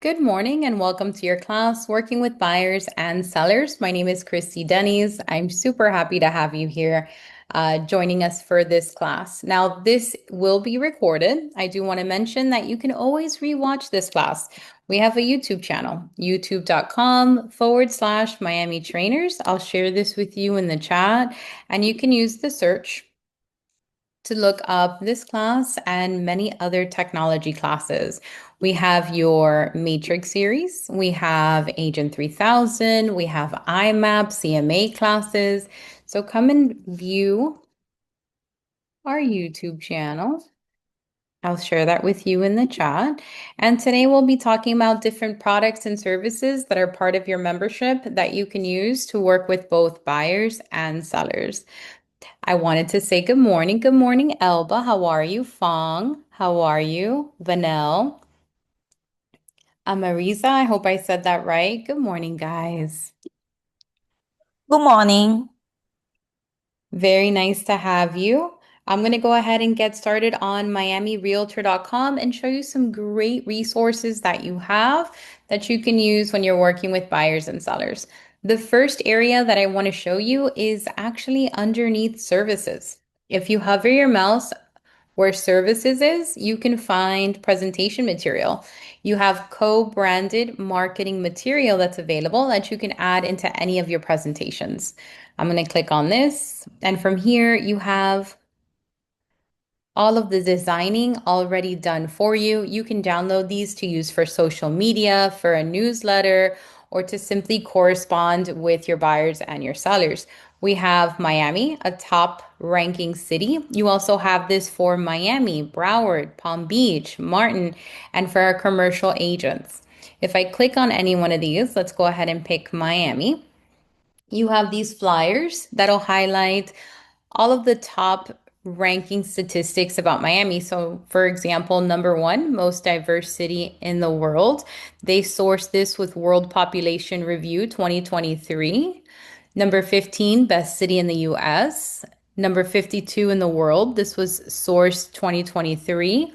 Good morning and welcome to your class, Working with Buyers and Sellers. My name is Christy Denny's. I'm super happy to have you here joining us for this class. Now, this will be recorded. I do want to mention that you can always rewatch this class. We have a YouTube channel, youtube.com/miamitrainers. I'll share this with you in the chat, and you can use the search to look up this class and many other technology classes. We have your Matrix series, we have Agent 3000, we have IMAP, CMA classes. So come and view our YouTube channel. I'll share that with you in the chat. And today we'll be talking about different products and services that are part of your membership that you can use to work with both buyers and sellers. I wanted to say good morning. Good morning, Elba. How are you? Fong, how are you? Vanel, Amariza, I hope I said that right. Good morning, guys. Good morning. Very nice to have you. I'm going to go ahead and get started on miamirealtor.com and show you some great resources that you have that you can use when you're working with buyers and sellers. The first area that I want to show you is actually underneath services. If you hover your mouse where services is, you can find presentation material. You have co-branded marketing material that's available that you can add into any of your presentations. I'm going to click on this, and from here you have all of the designing already done for you. You can download these to use for social media, for a newsletter, or to simply correspond with your buyers and your sellers. We have Miami, a top ranking city. You also have this for Miami, Broward, Palm Beach, Martin, and for our commercial agents. If I click on any one of these, let's go ahead and pick Miami. You have these flyers that'll highlight all of the top ranking statistics about Miami. So, for example, number one, most diverse city in the world. They sourced this with World Population Review 2023. Number 15, best city in the US. Number 52 in the world. This was sourced 2023.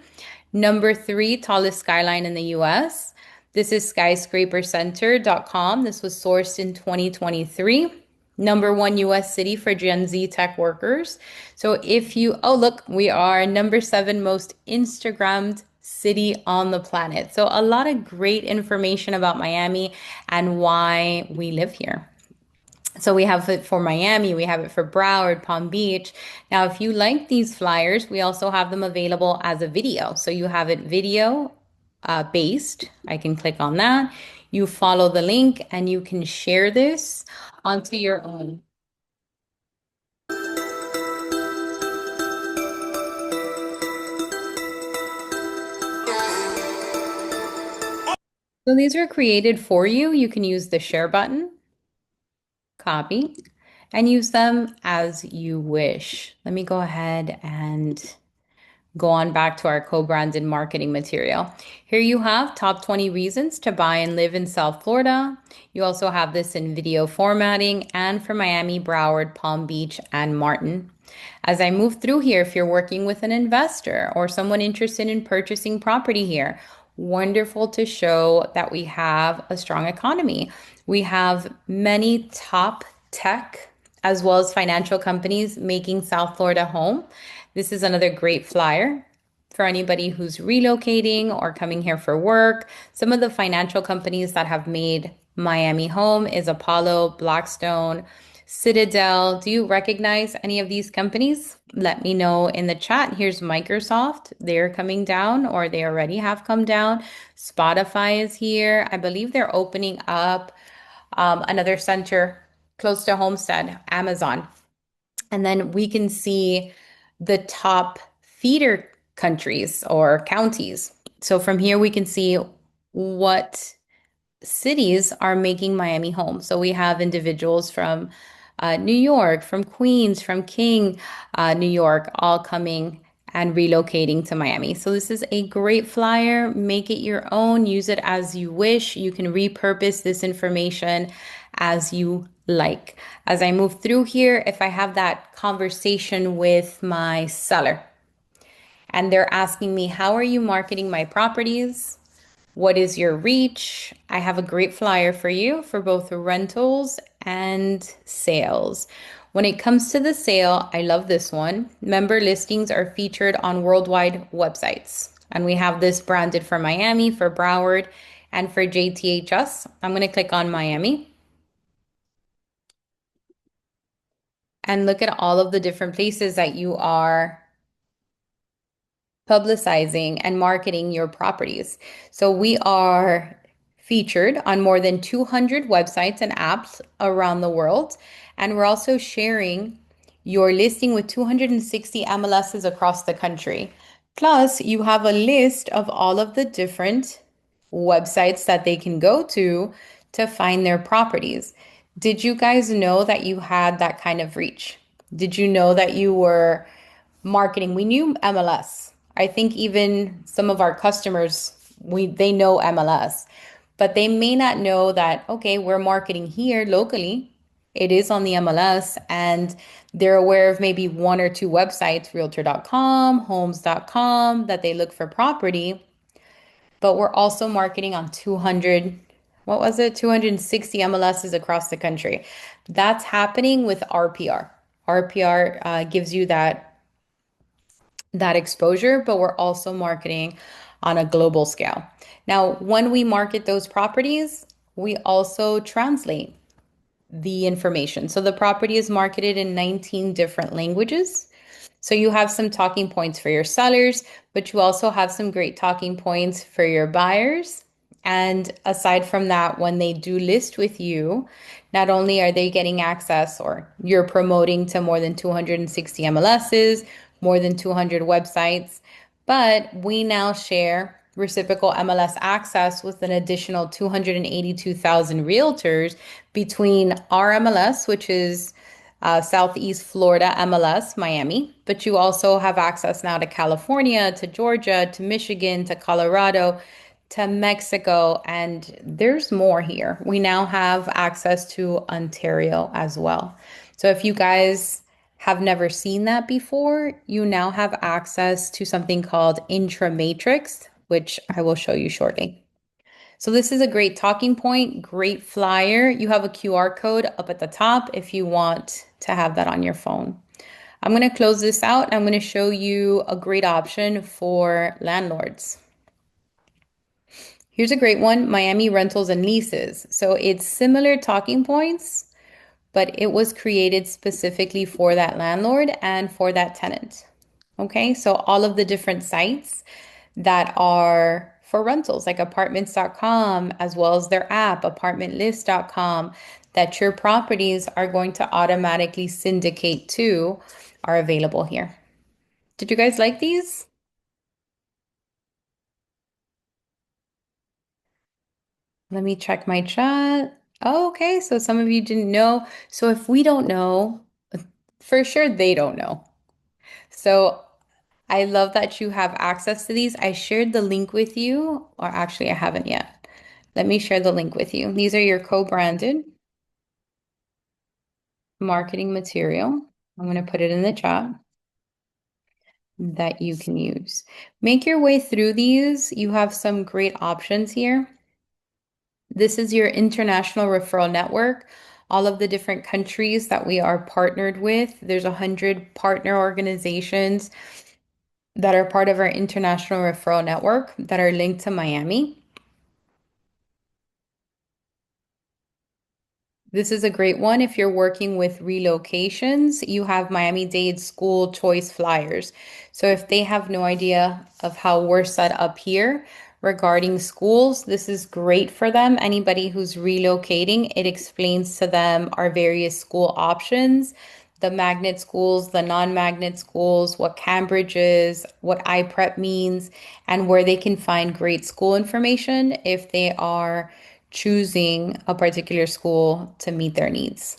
Number three, tallest skyline in the US. This is skyscrapercenter.com. This was sourced in 2023. Number one US city for Gen Z tech workers. So if you, oh, look, we are number seven most Instagrammed city on the planet. So a lot of great information about Miami and why we live here. So we have it for Miami, we have it for Broward, Palm Beach. Now, if you like these flyers, we also have them available as a video. So you have it video based. I can click on that. You follow the link and you can share this onto your own. So these are created for you. You can use the share button, copy, and use them as you wish. Let me go ahead and go on back to our co-branded marketing material. Here you have top 20 reasons to buy and live in South Florida. You also have this in video formatting and for Miami, Broward, Palm Beach, and Martin. As I move through here, if you're working with an investor or someone interested in purchasing property here, wonderful to show that we have a strong economy. We have many top tech as well as financial companies making South Florida home. This is another great flyer for anybody who's relocating or coming here for work. Some of the financial companies that have made Miami home is Apollo, Blackstone, Citadel. Do you recognize any of these companies? Let me know in the chat. Here's Microsoft. They're coming down or they already have come down. Spotify is here. I believe they're opening up another center close to Homestead, Amazon. And then we can see the top feeder countries or counties. So from here, we can see what cities are making Miami home. So we have individuals from New York, from Queens, from King, New York, all coming and relocating to Miami. So this is a great flyer. Make it your own, use it as you wish. You can repurpose this information as you like. As I move through here, if I have that conversation with my seller and they're asking me, how are you marketing my properties? What is your reach? I have a great flyer for you for both rentals and sales. When it comes to the sale, I love this one. Member listings are featured on worldwide websites. And we have this branded for Miami, for Broward, and for JTHS. I'm going to click on Miami and look at all of the different places that you are publicizing and marketing your properties. So we are featured on more than 200 websites and apps around the world. And we're also sharing your listing with 260 MLSs across the country. Plus, you have a list of all of the different websites that they can go to find their properties. Did you guys know that you had that kind of reach? Did you know that you were marketing? We knew MLS. I think even some of our customers, they know MLS, but they may not know that, okay, we're marketing here locally. It is on the MLS, and they're aware of maybe one or two websites, realtor.com, homes.com, that they look for property, but we're also marketing on 200, what was it? 260 MLSs across the country. That's happening with RPR. RPR gives you that exposure, but we're also marketing on a global scale. Now, when we market those properties, we also translate the information. So the property is marketed in 19 different languages. So you have some talking points for your sellers, but you also have some great talking points for your buyers. And aside from that, when they do list with you, not only are they getting access or you're promoting to more than 260 MLSs, more than 200 websites, but we now share reciprocal MLS access with an additional 282,000 realtors between our MLS, which is Southeast Florida MLS, Miami, but you also have access now to California, to Georgia, to Michigan, to Colorado, to Mexico, and there's more here. We now have access to Ontario as well. So if you guys have never seen that before, you now have access to something called Intramatrix, which I will show you shortly. So this is a great talking point, great flyer. You have a QR code up at the top if you want to have that on your phone. I'm going to close this out. I'm going to show you a great option for landlords. Here's a great one, Miami rentals and leases. So it's similar talking points, but it was created specifically for that landlord and for that tenant. Okay, so all of the different sites that are for rentals, like apartments.com, as well as their app, apartmentlist.com, that your properties are going to automatically syndicate to, are available here. Did you guys like these? Let me check my chat. Oh, okay, so some of you didn't know. So if we don't know, for sure they don't know. So I love that you have access to these. I shared the link with you, or actually, I haven't yet. Let me share the link with you. These are your co-branded marketing material. I'm going to put it in the chat that you can use. Make your way through these. You have some great options here. This is your international referral network. All of the different countries that we are partnered with. There's 100 partner organizations that are part of our international referral network that are linked to Miami. This is a great one. If you're working with relocations, you have Miami-Dade school choice flyers. So if they have no idea of how we're set up here regarding schools, this is great for them. Anybody who's relocating, it explains to them our various school options, the magnet schools, the non-magnet schools, what Cambridge is, what iPrep means, and where they can find great school information if they are choosing a particular school to meet their needs.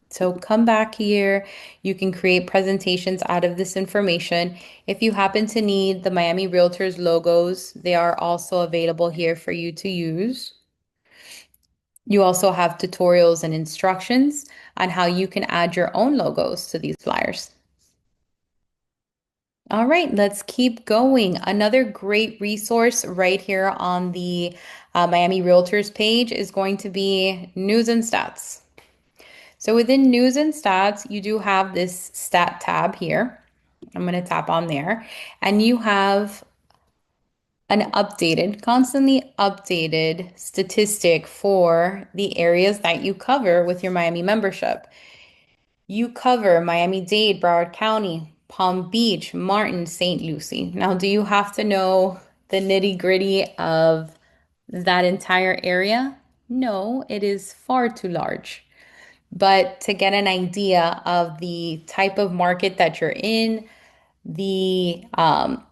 So come back here. You can create presentations out of this information. If you happen to need the Miami Realtors logos, they are also available here for you to use. You also have tutorials and instructions on how you can add your own logos to these flyers. All right, let's keep going. Another great resource right here on the Miami Realtors page is going to be news and stats. So within news and stats, you do have this stat tab here. I'm going to tap on there, and you have an updated, constantly updated statistic for the areas that you cover with your Miami membership. You cover Miami-Dade, Broward County, Palm Beach, Martin, St. Lucie. Now, do you have to know the nitty-gritty of that entire area? No, it is far too large. But to get an idea of the type of market that you're in, the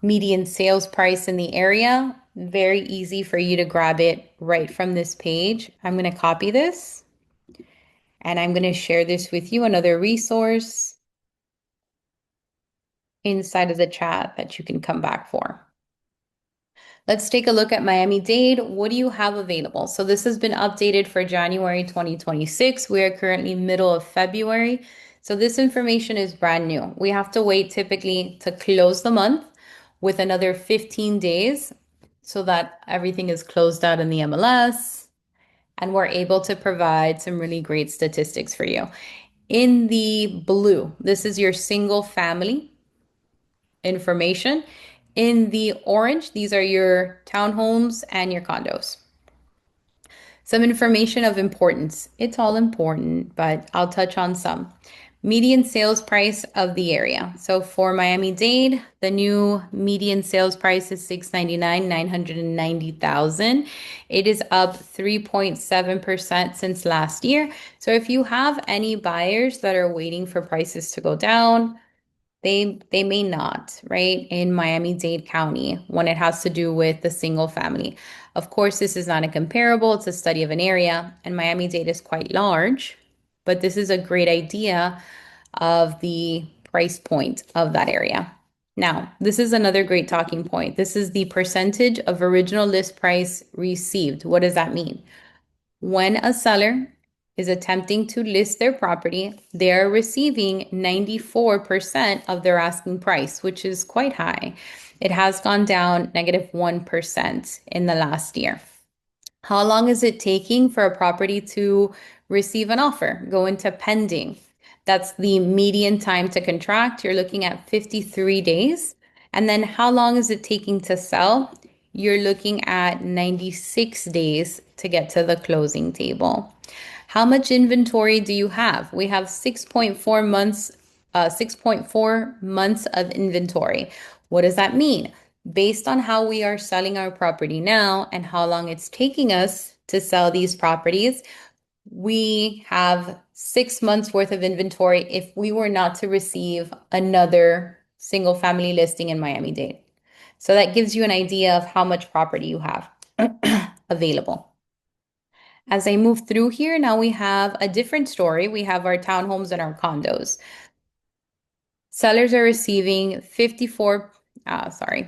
median sales price in the area, very easy for you to grab it right from this page. I'm going to copy this and I'm going to share this with you, another resource inside of the chat that you can come back for. Let's take a look at Miami-Dade. What do you have available? So this has been updated for January 2026. We are currently middle of February. So this information is brand new. We have to wait typically to close the month with another 15 days so that everything is closed out in the MLS and we're able to provide some really great statistics for you. In the blue, this is your single family information. In the orange, these are your townhomes and your condos. Some information of importance. It's all important, but I'll touch on some. Median sales price of the area. So for Miami-Dade, the new median sales price is 699, 990,000. It is up 3.7% since last year. So if you have any buyers that are waiting for prices to go down, they may not, right? In Miami-Dade County when it has to do with the single family. Of course, this is not a comparable, it's a study of an area, and Miami-Dade is quite large, but this is a great idea of the price point of that area. Now, this is another great talking point. This is the percentage of original list price received. What does that mean? When a seller is attempting to list their property, they are receiving 94% of their asking price, which is quite high. It has gone down -1% in the last year. How long is it taking for a property to receive an offer, go into pending? That's the median time to contract. You're looking at 53 days. And then how long is it taking to sell? You're looking at 96 days to get to the closing table. How much inventory do you have? We have 6.4 months, 6.4 months of inventory. What does that mean? Based on how we are selling our property now and how long it's taking us to sell these properties, we have 6 months worth of inventory if we were not to receive another single family listing in Miami-Dade. So that gives you an idea of how much property you have available. As I move through here, now we have a different story. We have our townhomes and our condos. Sellers are receiving 54,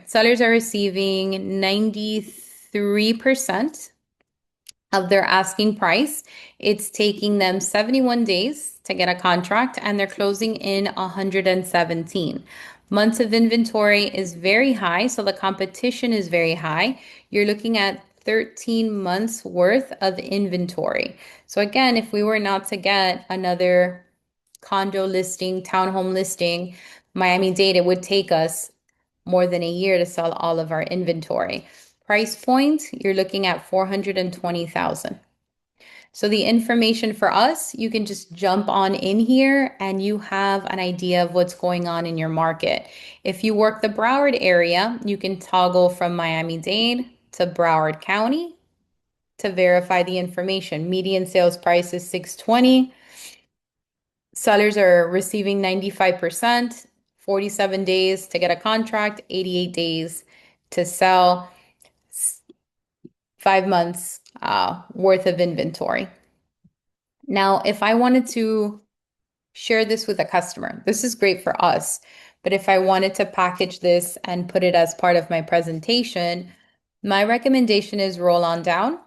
sellers are receiving 93% of their asking price. It's taking them 71 days to get a contract and they're closing in 117. Months of inventory is very high, so the competition is very high. You're looking at 13 months worth of inventory. So again, if we were not to get another condo listing, townhome listing, Miami-Dade, it would take us more than a year to sell all of our inventory. Price point, you're looking at 420,000. So the information for us, you can just jump on in here and you have an idea of what's going on in your market. If you work the Broward area, you can toggle from Miami-Dade to Broward County to verify the information. Median sales price is 620. Sellers are receiving 95%, 47 days to get a contract, 88 days to sell, 5 months worth of inventory. Now, if I wanted to share this with a customer, this is great for us. But if I wanted to package this and put it as part of my presentation, my recommendation is roll on down.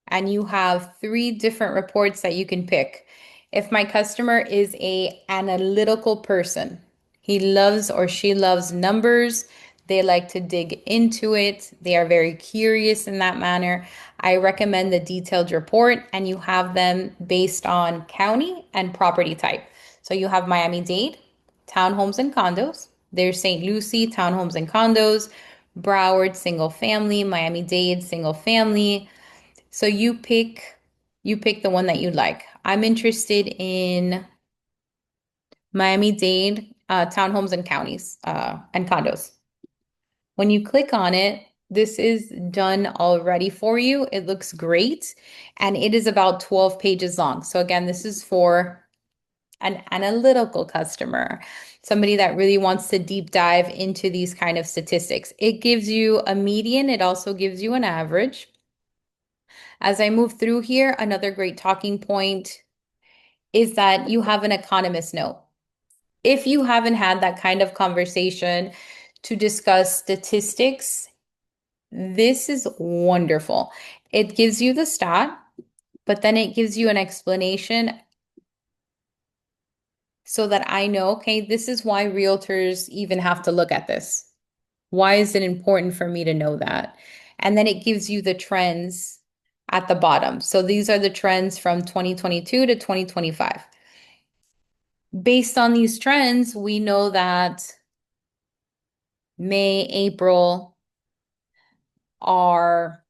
And you have 3 different reports that you can pick. If my customer is a analytical person, He loves or she loves numbers. They like to dig into it. They are very curious in that manner. I recommend the detailed report, and you have them based on county and property type. So you have Miami-Dade, townhomes and condos. There's St. Lucie, townhomes and condos. Broward, single family. Miami-Dade, single family. So you pick the one that you like. I'm interested in Miami-Dade, townhomes and counties, and condos. When you click on it, this is done already for you. It looks great, and it is about 12 pages long. So again, this is for an analytical customer, somebody that really wants to deep dive into these kind of statistics. It gives you a median. It also gives you an average. As I move through here, another great talking point is that you have an economist note. If you haven't had that kind of conversation to discuss statistics, this is wonderful. It gives you the stat, but then it gives you an explanation so that I know, okay, this is why realtors even have to look at this. Why is it important for me to know that? And then it gives you the trends at the bottom. So these are the trends from 2022 to 2025. Based on these trends, we know that May, April are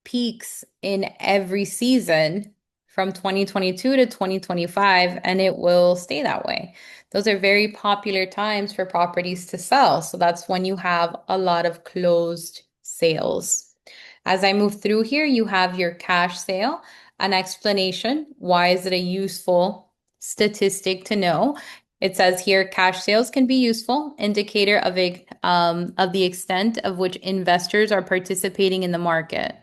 peaks in every season from 2022 to 2025, and it will stay that way. Those are very popular times for properties to sell. So that's when you have a lot of closed sales. As I move through here, you have your cash sale, an explanation. Why is it a useful statistic to know? It says here, cash sales can be useful indicator of the extent of which investors are participating in the market.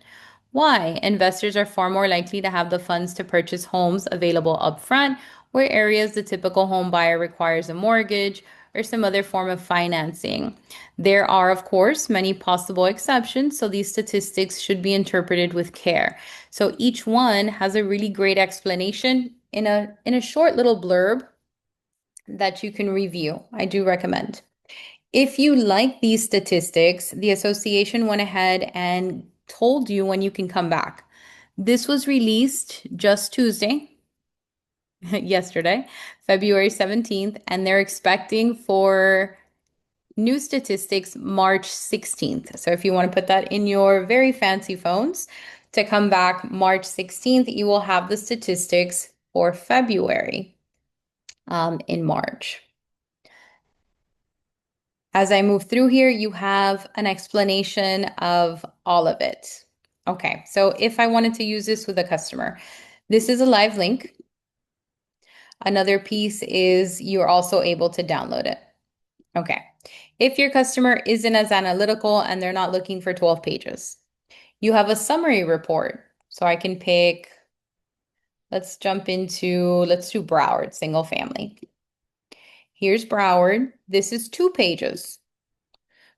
Why? Investors are far more likely to have the funds to purchase homes available upfront, where areas the typical home buyer requires a mortgage or some other form of financing. There are, of course, many possible exceptions, so these statistics should be interpreted with care. So each one has a really great explanation in a short little blurb that you can review. I do recommend. If you like these statistics, the association went ahead and told you when you can come back. This was released just Tuesday, yesterday, February 17th, and they're expecting for new statistics March 16th. So if you want to put that in your very fancy phones to come back March 16th, you will have the statistics for February in March. As I move through here, you have an explanation of all of it. Okay, so if I wanted to use this with a customer, this is a live link. Another piece is you're also able to download it. Okay, if your customer isn't as analytical and they're not looking for 12 pages, you have a summary report. So I can pick, let's do Broward, single family. Here's Broward. This is 2 pages,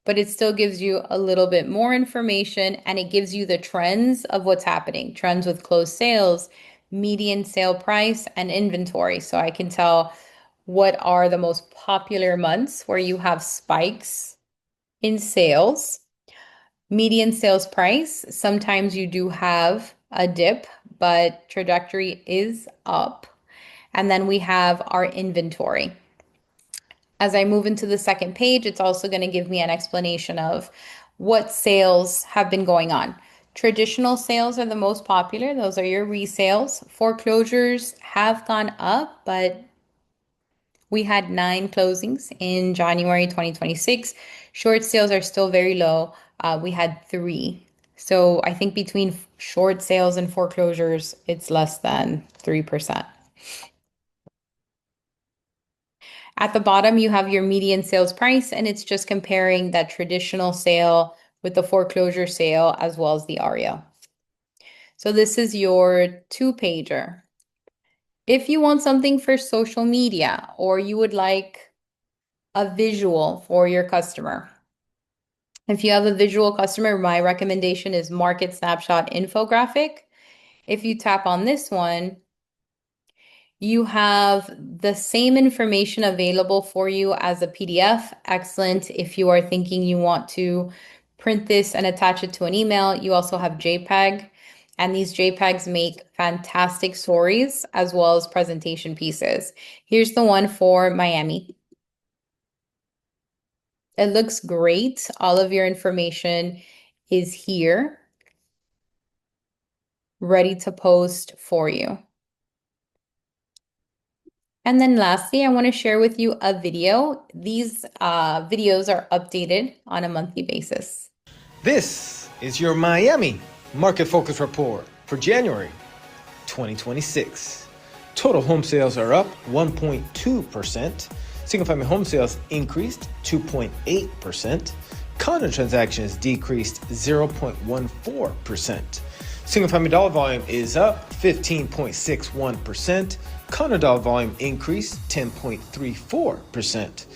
but it still gives you a little bit more information, and it gives you the trends of what's happening, trends with closed sales, median sale price, and inventory. So I can tell what are the most popular months where you have spikes in sales. Median sales price, sometimes you do have a dip, but trajectory is up. And then we have our inventory. As I move into the second page, it's also going to give me an explanation of what sales have been going on. Traditional sales are the most popular. Those are your resales. Foreclosures have gone up, but we had 9 closings in January 2026. Short sales are still very low. We had 3. So I think between short sales and foreclosures, it's less than 3%. At the bottom, you have your median sales price, and it's just comparing that traditional sale with the foreclosure sale as well as the REO. So this is your 2-pager. If you want something for social media or you would like a visual for your customer, if you have a visual customer, my recommendation is Market Snapshot Infographic. If you tap on this one, You have the same information available for you as a PDF. Excellent. If you are thinking you want to print this and attach it to an email, you also have JPEG. And these JPEGs make fantastic stories as well as presentation pieces. Here's the one for Miami. It looks great. All of your information is here, ready to post for you. And then lastly, I want to share with you a video. These videos are updated on a monthly basis. This is your Miami Market Focus Report for January 2026. Total home sales are up 1.2%. Single family home sales increased 2.8%. Condo transactions decreased 0.14%. Single family dollar volume is up 15.61%. Condo dollar volume increased 10.34%.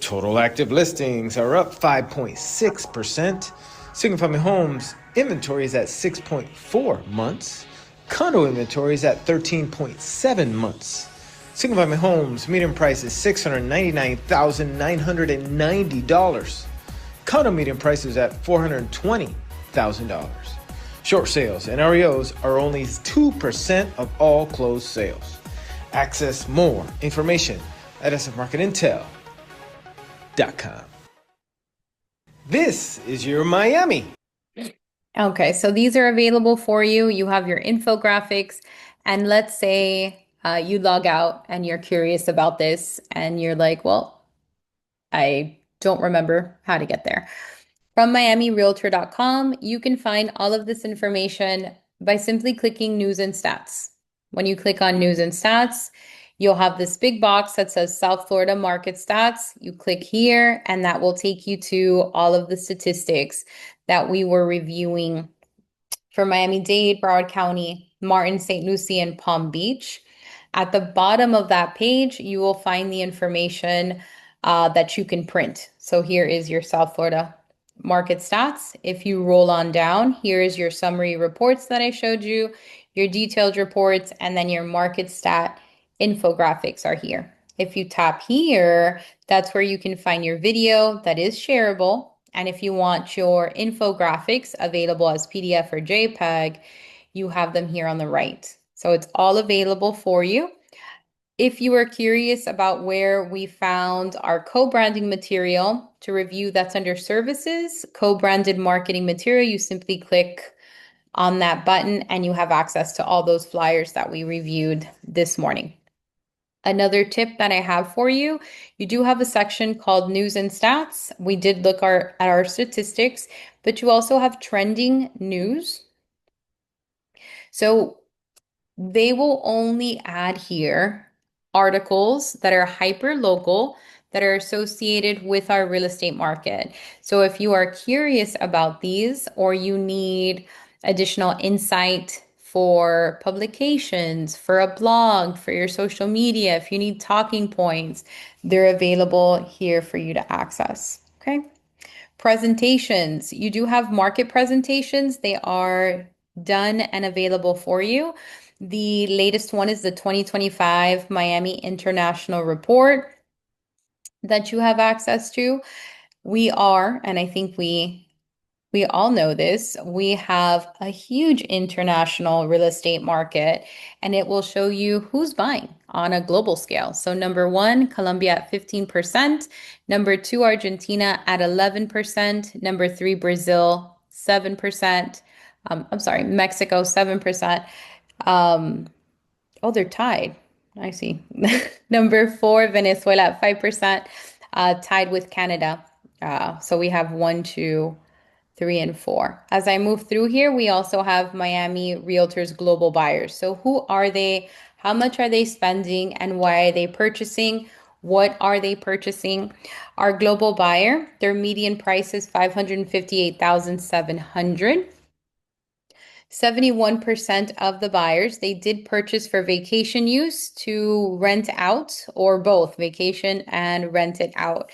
Total active listings are up 5.6%. Single family homes inventory is at 6.4 months. Condo inventory is at 13.7 months. Single family homes median price is $699,990. Condo median price is at $420,000. Short sales and REOs are only 2% of all closed sales. Access more information at sfmarketintel.com. This is your Miami. Okay, so these are available for you. You have your infographics, and let's say you log out and you're curious about this, and you're like, well, I don't remember how to get there. From miamirealtor.com, you can find all of this information by simply clicking News and Stats. When you click on News and Stats, you'll have this big box that says South Florida Market Stats. You click here, and that will take you to all of the statistics that we were reviewing for Miami-Dade, Broward County, Martin, St. Lucie, and Palm Beach. At the bottom of that page, you will find the information that you can print. So here is your South Florida market stats. If you roll on down, here is your summary reports that I showed you, your detailed reports, and then your market stat infographics are here. If you tap here, that's where you can find your video that is shareable. And if you want your infographics available as PDF or JPEG, you have them here on the right. So it's all available for you. If you are curious about where we found our co-branding material to review, that's under services, co-branded marketing material, you simply click on that button and you have access to all those flyers that we reviewed this morning. Another tip that I have for you, you do have a section called News and Stats. We did look at our statistics, but you also have trending news. So they will only add here articles that are hyper local that are associated with our real estate market. So if you are curious about these or you need additional insight for publications, for a blog, for your social media, if you need talking points, they're available here for you to access. Okay. Presentations. You do have market presentations. They are done and available for you. The latest one is the 2025 Miami International Report that you have access to. We are, and I think we all know this, we have a huge international real estate market, and it will show you who's buying on a global scale. So number one, Colombia at 15%, number two, Argentina at 11%, number three, Brazil, 7%. I'm sorry, Mexico, 7%. Um, oh, they're tied. I see. Number four, Venezuela at 5%, tied with Canada. So we have one, two, three, and four. As I move through here, we also have Miami Realtors Global Buyers. So who are they? How much are they spending? And why are they purchasing? What are they purchasing? Our global buyer, their median price is 558,700. 71% of the buyers, they did purchase for vacation use to rent out or both vacation and rent it out.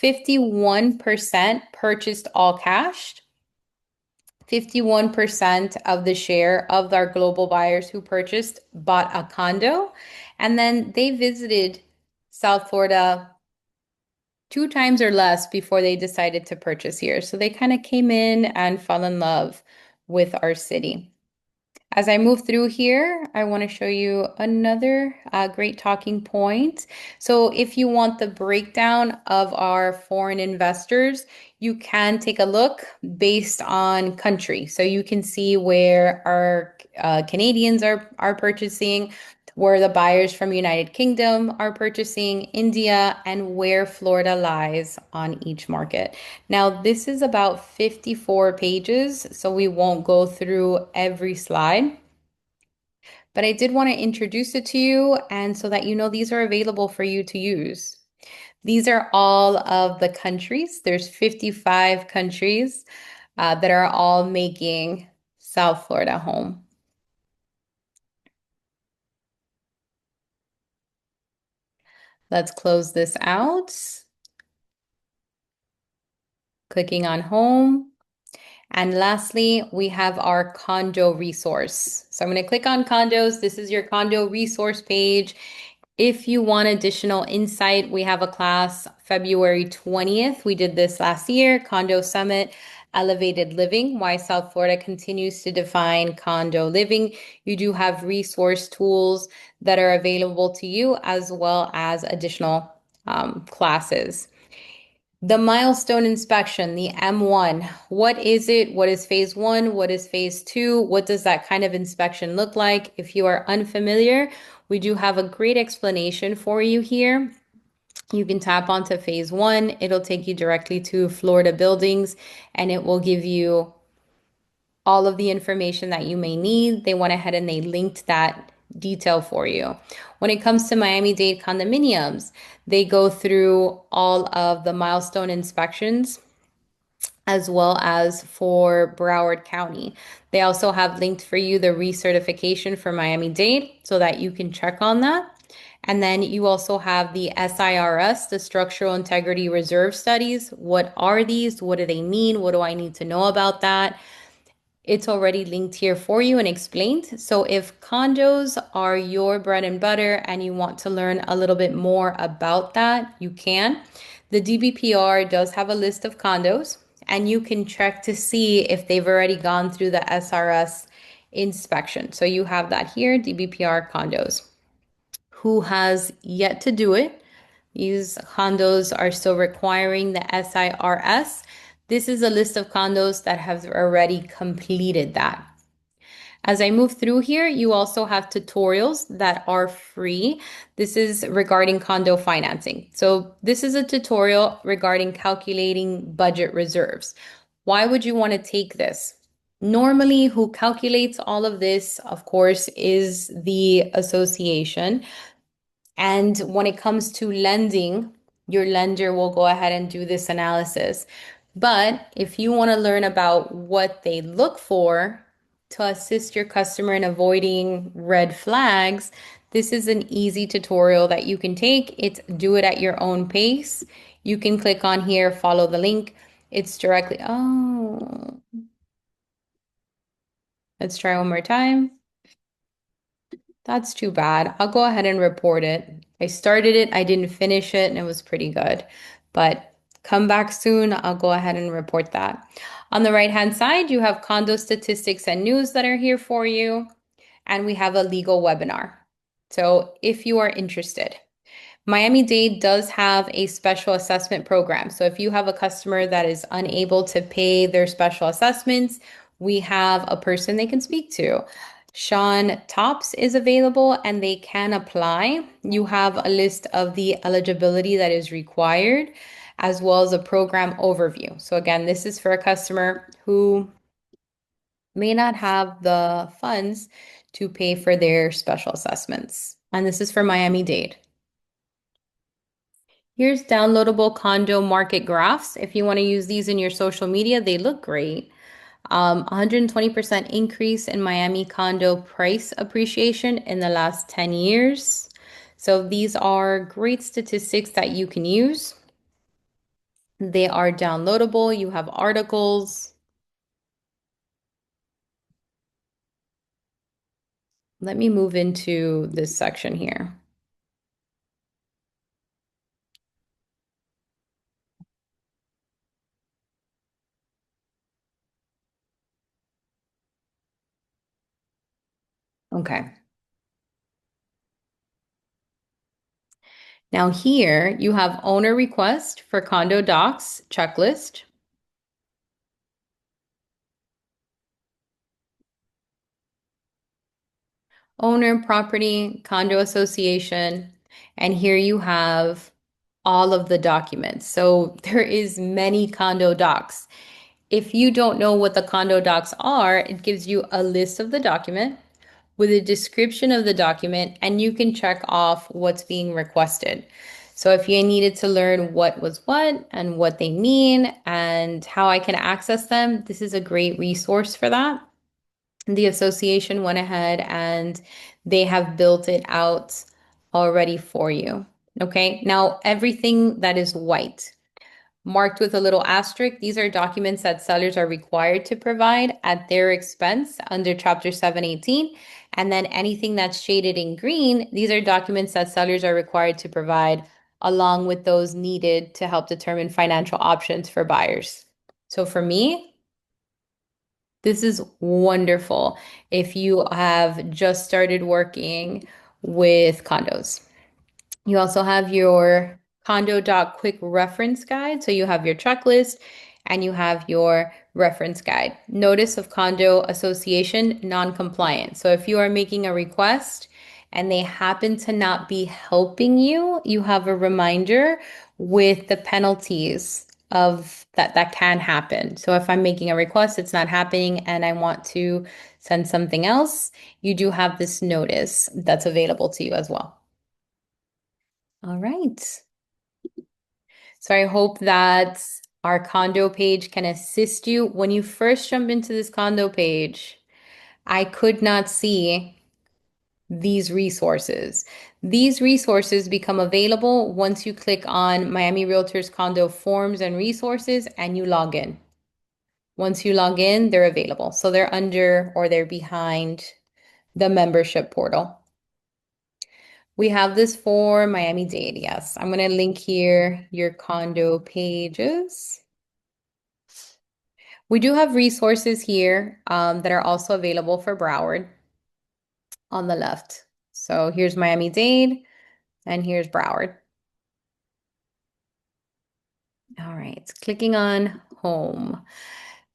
51% purchased all cash. 51% of the share of our global buyers who purchased bought a condo, And then they visited South Florida 2 times or less before they decided to purchase here. So they kind of came in and fell in love with our city. As I move through here, I want to show you another great talking point. So if you want the breakdown of our foreign investors, you can take a look based on country. So you can see where our Canadians are purchasing, where the buyers from United Kingdom are purchasing, India, and where Florida lies on each market. Now, this is about 54 pages, so we won't go through every slide. But I did want to introduce it to you and so that you know these are available for you to use. These are all of the countries. There's 55 countries that are all making South Florida home. Let's close this out. Clicking on home. And lastly, we have our condo resource. So I'm going to click on condos. This is your condo resource page. If you want additional insight, we have a class February 20th. We did this last year, Condo Summit, Elevated Living, why South Florida continues to define condo living. You do have resource tools that are available to you as well as additional classes. The milestone inspection, the M1, what is it? What is phase one? What is phase two? What does that kind of inspection look like? If you are unfamiliar, we do have a great explanation for you here. You can tap onto phase one. It'll take you directly to Florida buildings and it will give you all of the information that you may need. They went ahead and they linked that detail for you. When it comes to Miami-Dade condominiums, they go through all of the milestone inspections as well as for Broward County. They also have linked for you the recertification for Miami-Dade so that you can check on that. And then you also have the SIRS, the Structural Integrity Reserve Studies. What are these? What do they mean? What do I need to know about that? It's already linked here for you and explained. So if condos are your bread and butter and you want to learn a little bit more about that, you can. The DBPR does have a list of condos and you can check to see if they've already gone through the SRS inspection. So you have that here, DBPR condos. Who has yet to do it? These condos are still requiring the SIRS. This is a list of condos that have already completed that. As I move through here, you also have tutorials that are free. This is regarding condo financing. So this is a tutorial regarding calculating budget reserves. Why would you want to take this? Normally, who calculates all of this, of course, is the association. And when it comes to lending, your lender will go ahead and do this analysis. But if you want to learn about what they look for to assist your customer in avoiding red flags, this is an easy tutorial that you can take. It's do it at your own pace. You can click on here, follow the link. It's directly, oh, let's try one more time. That's too bad. I'll go ahead and report it. I started it, I didn't finish it, and it was pretty good. But come back soon. I'll go ahead and report that. On the right-hand side, you have condo statistics and news that are here for you. And we have a legal webinar. So if you are interested, Miami-Dade does have a special assessment program. So if you have a customer that is unable to pay their special assessments, we have a person they can speak to. Sean Tops is available and they can apply. You have a list of the eligibility that is required, as well as a program overview. So again, this is for a customer who may not have the funds to pay for their special assessments. And this is for Miami-Dade. Here's downloadable condo market graphs. If you want to use these in your social media, they look great. 120% increase in Miami condo price appreciation in the last 10 years. So these are great statistics that you can use. They are downloadable. You have articles. Let me move into this section here. Okay. Now here you have owner request for condo docs checklist, owner property condo association, and here you have all of the documents. So there is many condo docs. If you don't know what the condo docs are, it gives you a list of the document with a description of the document, and you can check off what's being requested. So if you needed to learn what was what and what they mean and how I can access them, this is a great resource for that. The association went ahead and they have built it out already for you. Okay, now everything that is white, marked with a little asterisk, these are documents that sellers are required to provide at their expense under Chapter 718. And then anything that's shaded in green, these are documents that sellers are required to provide along with those needed to help determine financial options for buyers. So for me, this is wonderful if you have just started working with condos. You also have your condo doc quick reference guide. So you have your checklist and you have your reference guide. Notice of condo association non-compliant. So if you are making a request and they happen to not be helping you, you have a reminder with the penalties of that can happen. So if I'm making a request, it's not happening and I want to send something else, you do have this notice that's available to you as well. All right. So I hope that our condo page can assist you. When you first jump into this condo page, I could not see these resources. These resources become available once you click on Miami Realtors Condo Forms and Resources and you log in. Once you log in, they're available. So they're under or they're behind the membership portal. We have this for Miami-Dade. Yes, I'm going to link here your condo pages. We do have resources here that are also available for Broward on the left. So here's Miami-Dade and here's Broward. All right, clicking on home.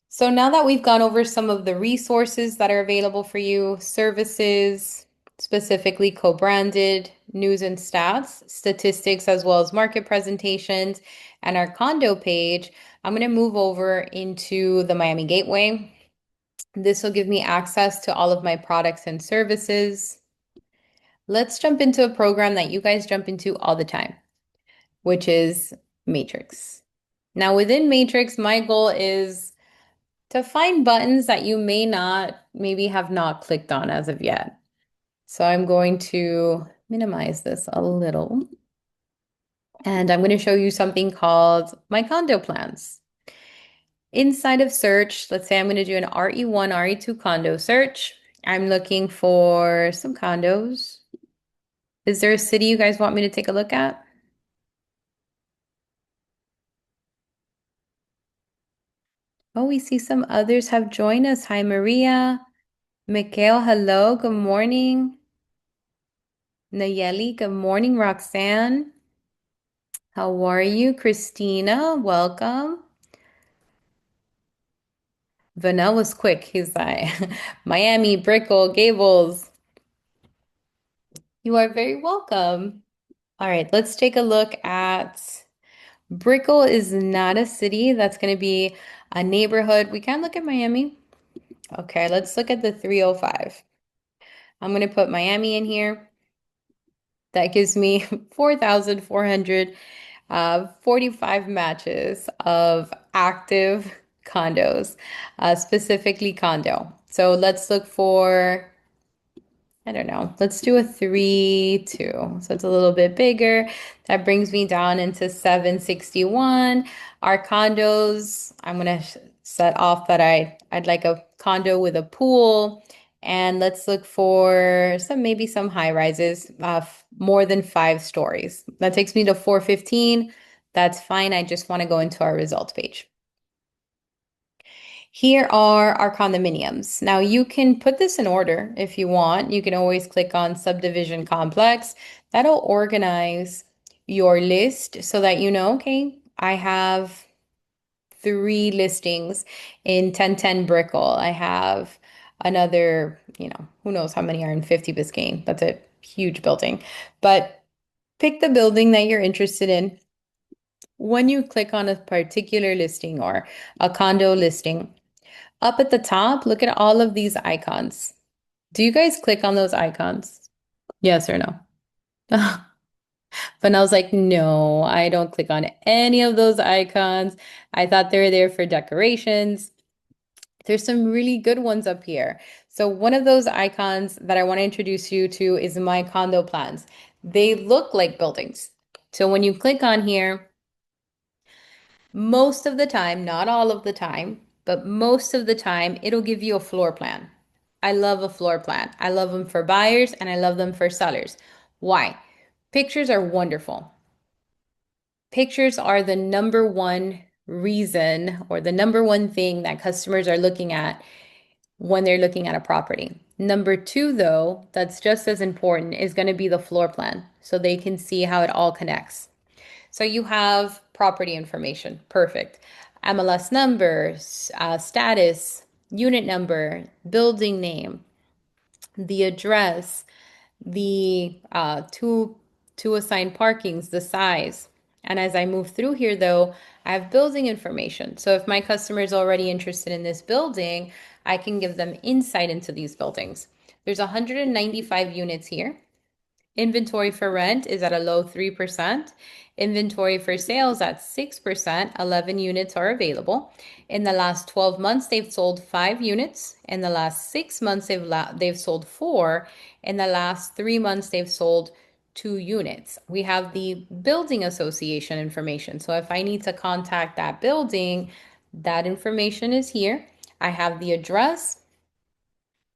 So now that we've gone over some of the resources that are available for you, services, specifically co-branded, news and stats, statistics, as well as market presentations, and our condo page, I'm going to move over into the Miami Gateway. This will give me access to all of my products and services. Let's jump into a program that you guys jump into all the time, which is Matrix. Now, within Matrix, my goal is to find buttons that you maybe have not clicked on as of yet. So I'm going to minimize this a little. And I'm going to show you something called my condo plans. Inside of search, let's say I'm going to do an RE1, RE2 condo search. I'm looking for some condos. Is there a city you guys want me to take a look at? Oh, we see some others have joined us. Hi, Maria. Mikhail, hello. Good morning. Nayeli, good morning. Roxanne, how are you? Christina, welcome. Vanel was quick. He's like, Miami, Brickell, Gables. You are very welcome. All right, let's take a look at Brickell is not a city. That's going to be a neighborhood. We can look at Miami. Okay, let's look at the 305. I'm going to put Miami in here. That gives me 4,445 matches of active condos, specifically condo. So let's look for, I don't know, let's do a 3-2. So it's a little bit bigger. That brings me down into 761. Our condos, I'm gonna set off that I'd like a condo with a pool. And let's look for maybe some high rises, more than 5 stories. That takes me to 415. That's fine. I just want to go into our results page. Here are our condominiums. Now you can put this in order if you want. You can always click on subdivision complex. That'll organize your list so that you know, okay, I have three listings in 1010 Brickell. I have another, who knows how many are in 50 Biscayne. That's a huge building. But pick the building that you're interested in. When you click on a particular listing or a condo listing, up at the top, look at all of these icons. Do you guys click on those icons? Yes or no? But I was like, no, I don't click on any of those icons. I thought they were there for decorations. There's some really good ones up here. So one of those icons that I want to introduce you to is my condo plans. They look like buildings. So when you click on here, most of the time, not all of the time, but most of the time, it'll give you a floor plan. I love a floor plan. I love them for buyers and I love them for sellers. Why? Pictures are wonderful. Pictures are the number one reason or the number one thing that customers are looking at when they're looking at a property. Number two, though, that's just as important is going to be the floor plan so they can see how it all connects. So you have property information, perfect. MLS numbers, status, unit number, building name, the address, the two assigned parkings, the size. And as I move through here, though, I have building information. So if my customer is already interested in this building, I can give them insight into these buildings. There's 195 units here. Inventory for rent is at a low 3%. Inventory for sales at 6%. 11 units are available. In the last 12 months, they've sold 5 units. In the last 6 months, they've sold 4. In the last 3 months, they've sold 2 units. We have the building association information. So if I need to contact that building, that information is here. I have the address,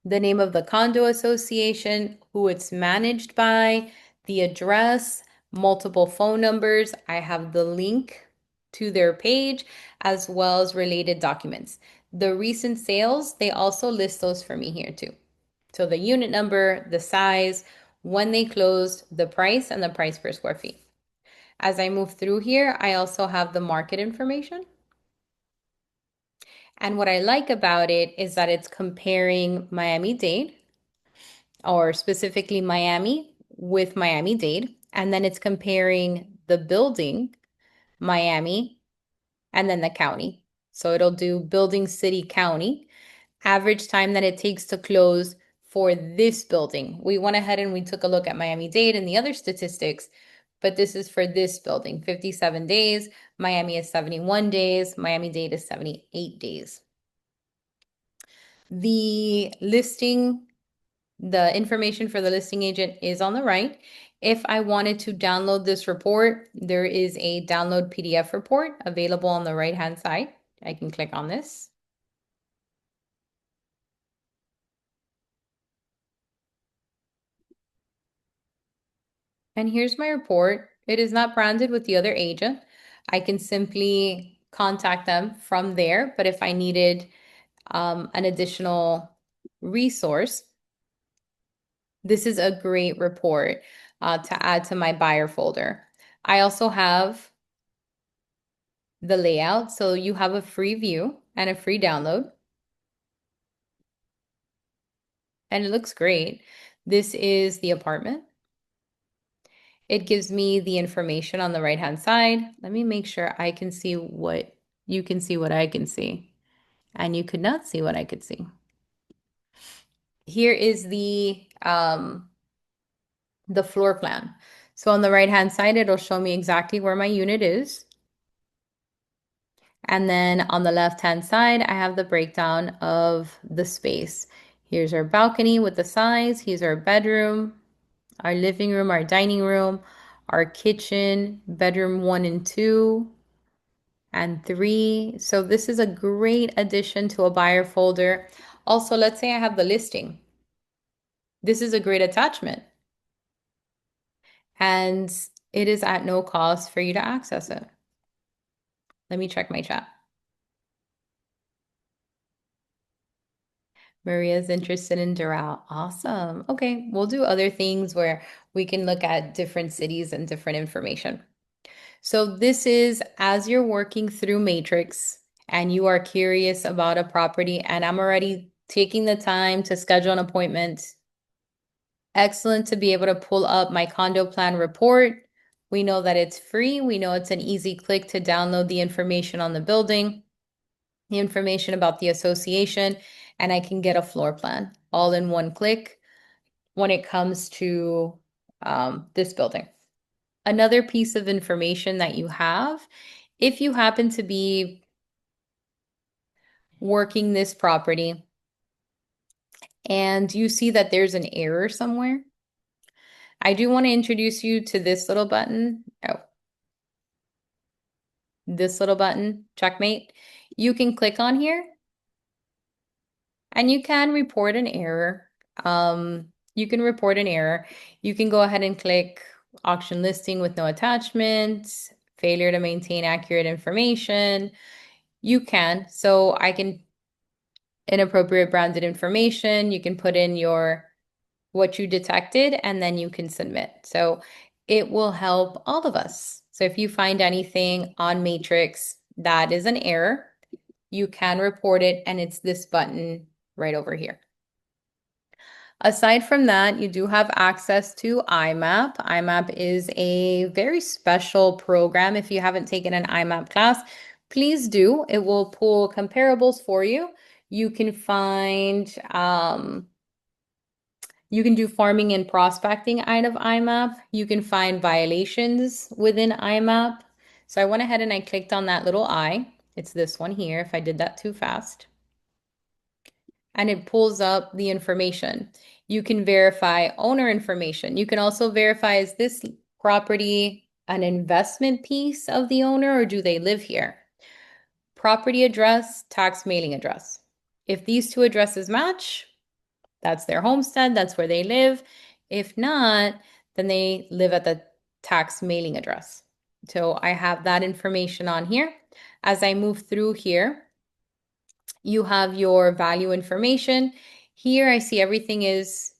the name of the condo association, who it's managed by, the address, multiple phone numbers. I have the link to their page as well as related documents. The recent sales, they also list those for me here too. So the unit number, the size, when they closed, the price, and the price per square feet. As I move through here, I also have the market information. And what I like about it is that it's comparing Miami-Dade, or specifically Miami with Miami-Dade, and then it's comparing the building, Miami, and then the county. So it'll do building, city, county, average time that it takes to close for this building. We went ahead and we took a look at Miami-Dade and the other statistics, but this is for this building, 57 days. Miami is 71 days. Miami-Dade is 78 days. The information for the listing agent is on the right. If I wanted to download this report, there is a download PDF report available on the right-hand side. I can click on this. And here's my report. It is not branded with the other agent. I can simply contact them from there. But if I needed an additional resource, this is a great report to add to my buyer folder. I also have the layout. So you have a free view and a free download. And it looks great. This is the apartment. It gives me the information on the right-hand side. Let me make sure I can see what you can see what I can see. And you could not see what I could see. Here is the floor plan. So on the right-hand side, it'll show me exactly where my unit is. And then on the left-hand side, I have the breakdown of the space. Here's our balcony with the size. Here's our bedroom, our living room, our dining room, our kitchen, bedroom 1 and 2, and 3. So this is a great addition to a buyer folder. Also, let's say I have the listing. This is a great attachment. And it is at no cost for you to access it. Let me check my chat. Maria's interested in Doral. Awesome. Okay, we'll do other things where we can look at different cities and different information. So this is as you're working through Matrix and you are curious about a property, and I'm already taking the time to schedule an appointment. Excellent to be able to pull up my condo plan report. We know that it's free. We know it's an easy click to download the information on the building, the information about the association, and I can get a floor plan all in one click when it comes to this building. Another piece of information that you have, if you happen to be working this property and you see that there's an error somewhere, I do want to introduce you to this little button. Oh, this little button, checkmate. You can click on here and you can report an error. You can report an error. You can go ahead and click auction listing with no attachments, failure to maintain accurate information. You can. So I can inappropriate branded information. You can put in your what you detected and then you can submit. So it will help all of us. So if you find anything on Matrix that is an error, you can report it and it's this button right over here. Aside from that, you do have access to IMAP. IMAP is a very special program. If you haven't taken an IMAP class, please do. It will pull comparables for you. You can find, you can do farming and prospecting out of IMAP. You can find violations within IMAP. So I went ahead and I clicked on that little I. It's this one here, if I did that too fast. And it pulls up the information. You can verify owner information. You can also verify, is this property an investment piece of the owner or do they live here? Property address, tax mailing address. If these two addresses match, that's their homestead, that's where they live. If not, then they live at the tax mailing address. So I have that information on here. As I move through here, you have your value information. Here I see everything is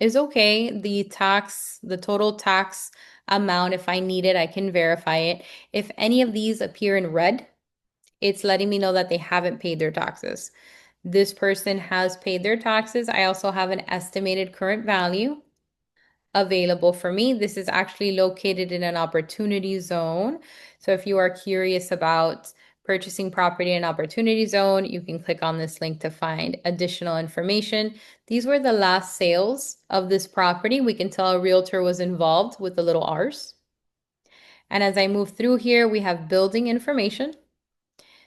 okay. The total tax amount, if I need it, I can verify it. If any of these appear in red, it's letting me know that they haven't paid their taxes. This person has paid their taxes. I also have an estimated current value available for me. This is actually located in an opportunity zone. So if you are curious about purchasing property in an opportunity zone, you can click on this link to find additional information. These were the last sales of this property. We can tell a realtor was involved with the little R's. And as I move through here, we have building information.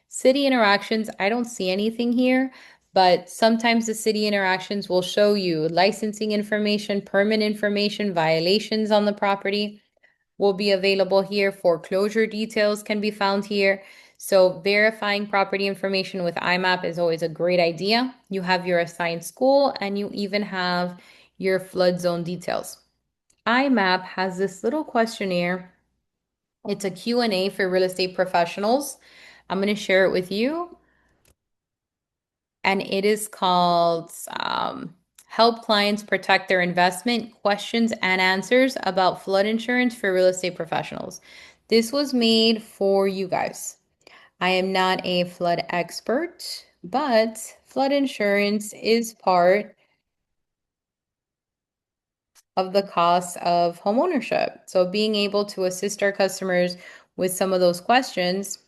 City interactions, I don't see anything here, but sometimes the city interactions will show you licensing information, permit information, violations on the property will be available here. Foreclosure details can be found here. So verifying property information with IMAP is always a great idea. You have your assigned school and you even have your flood zone details. IMAP has this little questionnaire. It's a Q&A for real estate professionals. I'm going to share it with you. And it is called Help Clients Protect Their Investment Questions and Answers About Flood Insurance for Real Estate Professionals. This was made for you guys. I am not a flood expert, but flood insurance is part of the cost of homeownership. So being able to assist our customers with some of those questions,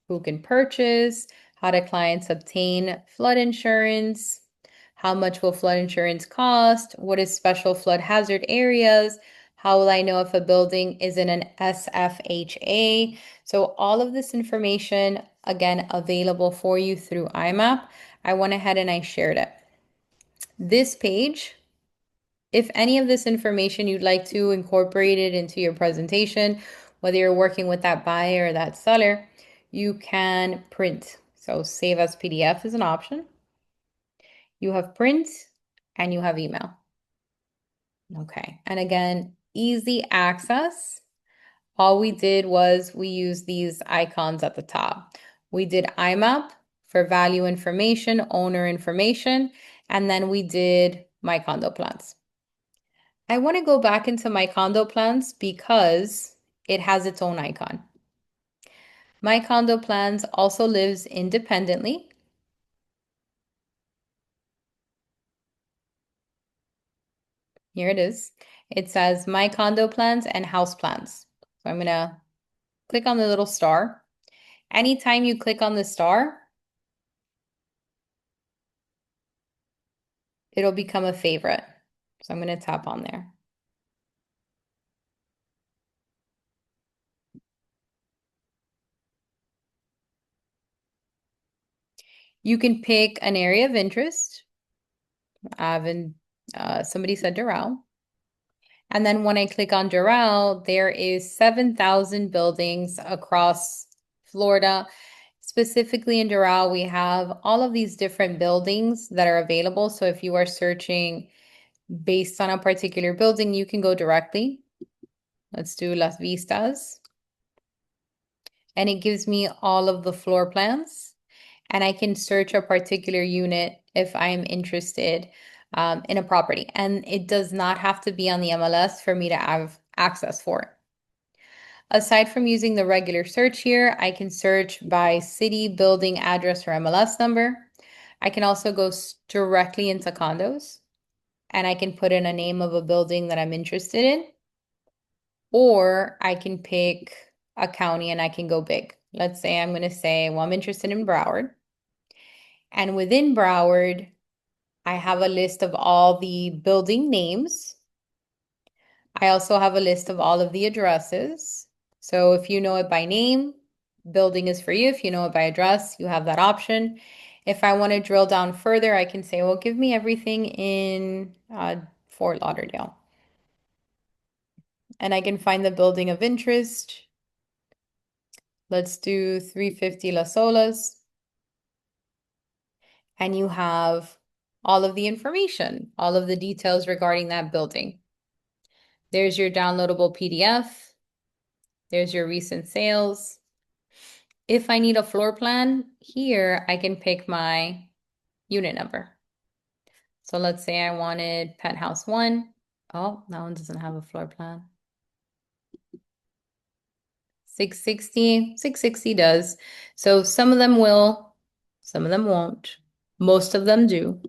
who can purchase, how do clients obtain flood insurance, how much will flood insurance cost, what is special flood hazard areas, how will I know if a building is in an SFHA? So all of this information, again, available for you through IMAP. I went ahead and I shared it. This page, if any of this information you'd like to incorporate it into your presentation, whether you're working with that buyer or that seller, you can print. So save as PDF is an option. You have print and you have email. Okay. And again, easy access. All we did was we used these icons at the top. We did IMAP for value information, owner information, and then we did my condo plans. I want to go back into my condo plans because it has its own icon. My condo plans also lives independently. Here it is. It says my condo plans and house plans. So I'm going to click on the little star. Anytime you click on the star, it'll become a favorite. So I'm going to tap on there. You can pick an area of interest. Somebody said Doral. And then when I click on Doral, there is 7,000 buildings across Florida. Specifically in Doral, we have all of these different buildings that are available. So if you are searching based on a particular building, you can go directly. Let's do Las Vistas. And it gives me all of the floor plans. And I can search a particular unit if I'm interested in a property. And it does not have to be on the MLS for me to have access for it. Aside from using the regular search here, I can search by city, building, address, or MLS number. I can also go directly into condos, and I can put in a name of a building that I'm interested in, or I can pick a county and I can go big. Let's say I'm going to say, well, I'm interested in Broward. And within Broward, I have a list of all the building names. I also have a list of all of the addresses. So if you know it by name, building is for you. If you know it by address, you have that option. If I want to drill down further, I can say, well, give me everything in Fort Lauderdale. And I can find the building of interest. Let's do 350 Las Olas. And you have all of the information, all of the details regarding that building. There's your downloadable PDF. There's your recent sales. If I need a floor plan, here I can pick my unit number. So let's say I wanted penthouse 1. Oh, that one doesn't have a floor plan. 660, 660 does. So some of them will, some of them won't. Most of them do.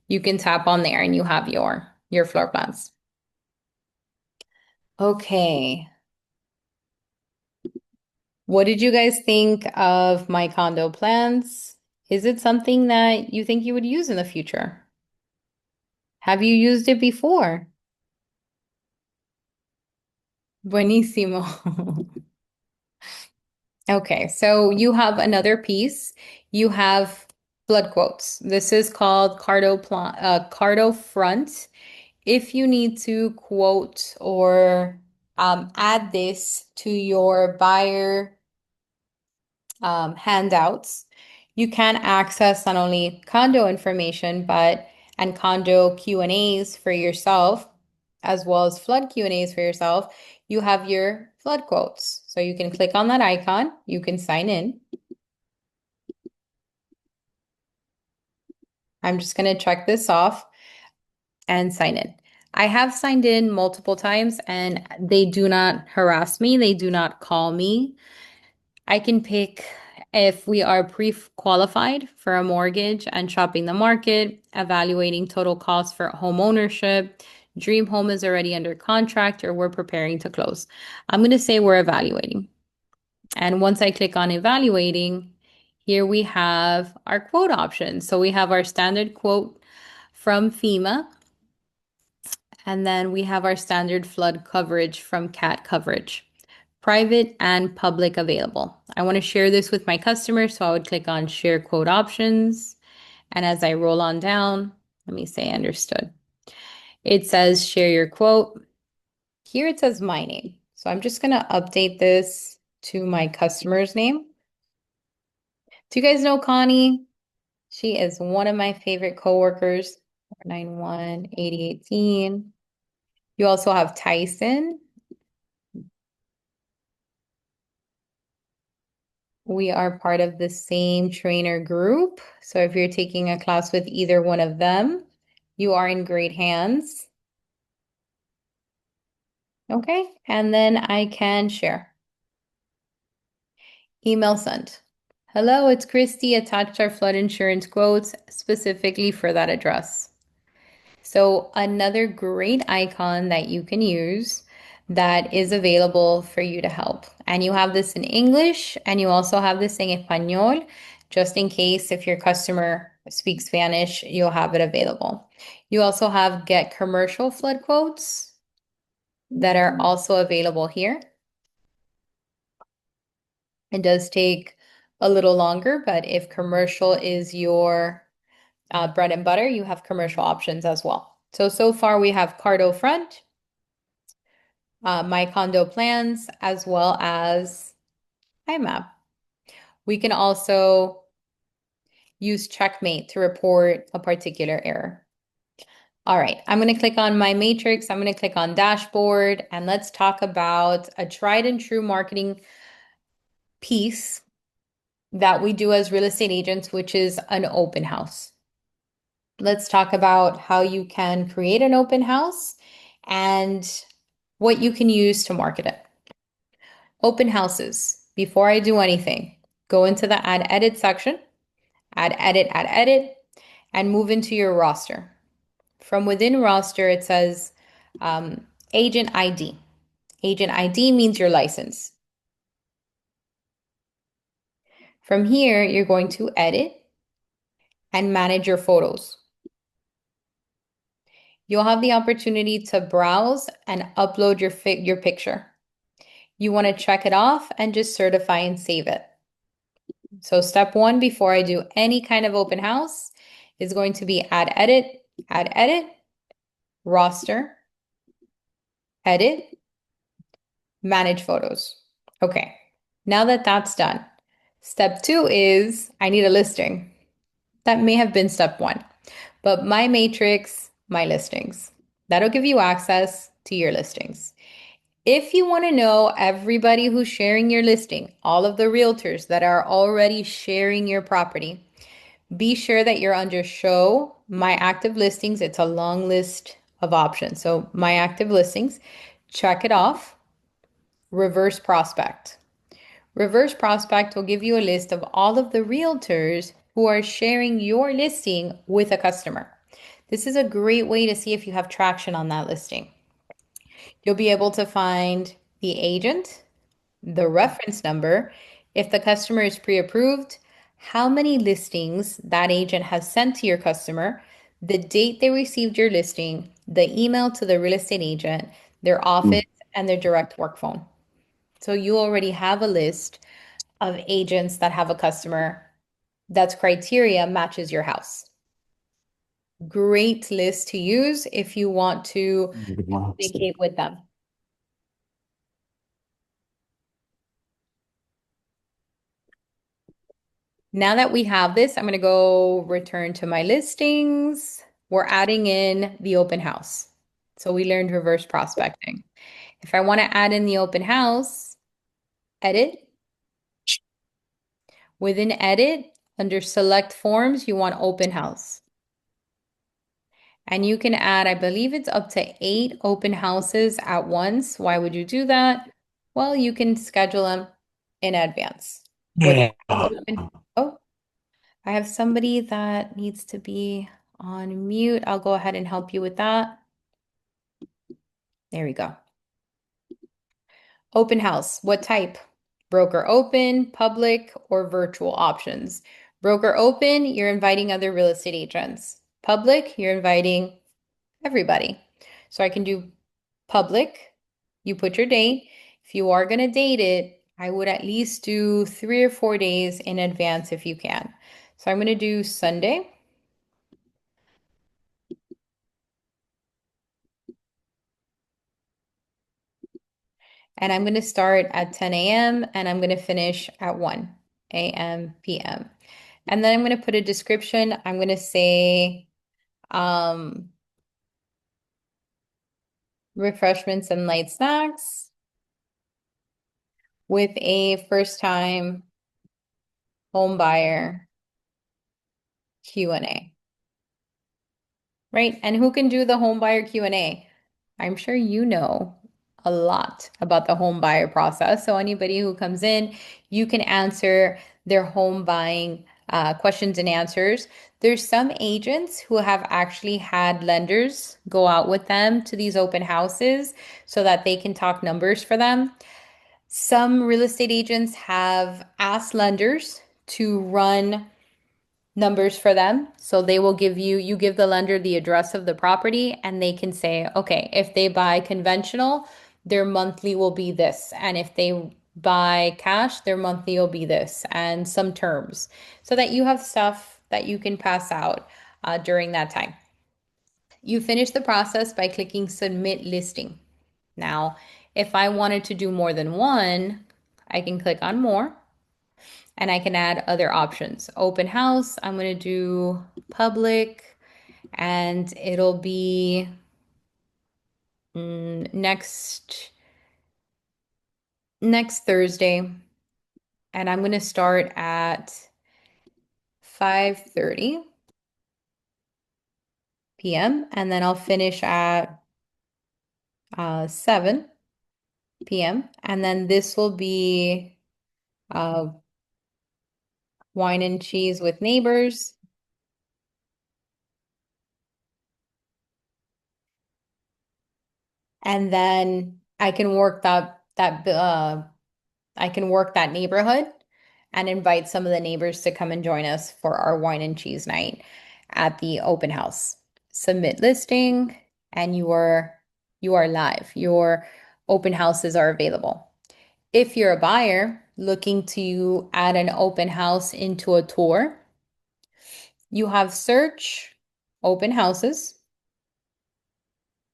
You can tap on there and you have your floor plans. Okay. What did you guys think of my condo plans? Is it something that you think you would use in the future? Have you used it before? Buenísimo. Okay, so you have another piece. You have flood quotes. This is called Cardo Front. If you need to quote or add this to your buyer handouts, you can access not only condo information, but and condo Q&As for yourself, as well as flood Q&As for yourself. You have your flood quotes. So you can click on that icon, you can sign in. I'm just going to check this off and sign in. I have signed in multiple times and they do not harass me. They do not call me. I can pick if we are pre-qualified for a mortgage and shopping the market, evaluating total cost for home ownership, dream home is already under contract, or we're preparing to close. I'm going to say we're evaluating. And once I click on evaluating, here we have our quote options. So we have our standard quote from FEMA, and then we have our standard flood coverage from CAT coverage. Private and public available. I want to share this with my customers, so I would click on share quote options. And as I roll on down, let me say understood. It says share your quote. Here it says my name. So I'm just going to update this to my customer's name. Do you guys know Connie? She is one of my favorite coworkers. 491-8018. You also have Tyson. we are part of the same trainer group. So if you're taking a class with either one of them, you are in great hands. Okay, and then I can share. Email sent. Hello, it's Christy. Attached our flood insurance quotes specifically for that address. So another great icon that you can use that is available for you to help. And you have this in English and you also have this in Espanol, just in case if your customer speaks Spanish, you'll have it available. You also have get commercial flood quotes that are also available here. It does take a little longer, but if commercial is your bread and butter, you have commercial options as well. So far we have Cardo Front, My Condo Plans, as well as IMAP. We can also use Checkmate to report a particular error. All right, I'm going to click on My Matrix. I'm going to click on Dashboard, and let's talk about a tried and true marketing piece that we do as real estate agents, which is an open house. Let's talk about how you can create an open house and what you can use to market it. Open houses. Before I do anything, go into the add edit section, add edit, and move into your roster. From within roster, it says agent ID. Agent ID means your license. From here, you're going to edit and manage your photos. You'll have the opportunity to browse and upload your picture. You want to check it off and just certify and save it. So step one, before I do any kind of open house, is going to be add edit, roster, edit, manage photos. Okay, now that that's done, step two is I need a listing. That may have been step one, but my matrix, my listings. That'll give you access to your listings. If you want to know everybody who's sharing your listing, all of the realtors that are already sharing your property, be sure that you're under show my active listings. It's a long list of options. So my active listings, check it off. Reverse prospect. Reverse prospect will give you a list of all of the realtors who are sharing your listing with a customer. This is a great way to see if you have traction on that listing. You'll be able to find the agent, the reference number, if the customer is pre-approved, how many listings that agent has sent to your customer, the date they received your listing, the email to the real estate agent, their office, and their direct work phone. So you already have a list of agents that have a customer that's criteria matches your house. Great list to use if you want to communicate with them. Now that we have this, I'm going to go return to my listings. We're adding in the open house. So we learned reverse prospecting. If I want to add in the open house, edit. Within edit, under select forms, you want open house. And you can add, I believe it's up to 8 open houses at once. Why would you do that? Well, you can schedule them in advance. Oh, I have somebody that needs to be on mute. I'll go ahead and help you with that. There we go. Open house, what type? Broker open, public, or virtual options. Broker open, you're inviting other real estate agents. Public, you're inviting everybody. So I can do public, you put your date. If you are going to date it, I would at least do 3 or 4 days in advance if you can. So I'm going to do Sunday. And I'm going to start at 10 a.m. and I'm going to finish at 1 a.m. p.m. And then I'm going to put a description. I'm going to say refreshments and light snacks with a first time home buyer Q&A, right? And who can do the home buyer Q&A? I'm sure you know a lot about the home buyer process. So anybody who comes in, you can answer their home buying questions and answers. There's some agents who have actually had lenders go out with them to these open houses so that they can talk numbers for them. Some real estate agents have asked lenders to run numbers for them. So they will give you, you give the lender the address of the property and they can say, okay, if they buy conventional, their monthly will be this. And if they buy cash, their monthly will be this and some terms so that you have stuff that you can pass out during that time. You finish the process by clicking submit listing. Now, if I wanted to do more than one, I can click on more and I can add other options. Open house, I'm going to do public and it'll be next Thursday and I'm going to start at 5:30 p.m. and then I'll finish at 7 p.m. and then this will be uh, wine and cheese with neighbors. And then I can work that neighborhood and invite some of the neighbors to come and join us for our wine and cheese night at the open house. Submit listing and you are live. Your open houses are available. If you're a buyer looking to add an open house into a tour, you have search open houses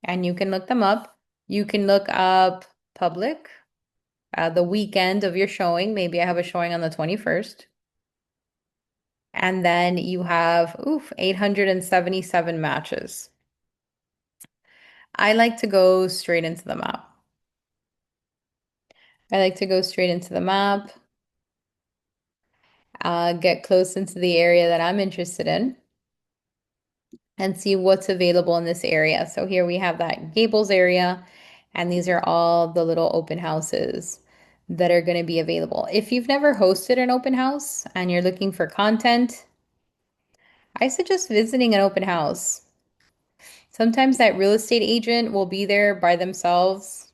and you can look them up. You can look up public, the weekend of your showing. Maybe I have a showing on the 21st. And then you have, 877 matches. I like to go straight into the map. I like to go straight into the map, get close into the area that I'm interested in, and see what's available in this area. So here we have that Gables area, and these are all the little open houses that are going to be available. If you've never hosted an open house and you're looking for content, I suggest visiting an open house. Sometimes that real estate agent will be there by themselves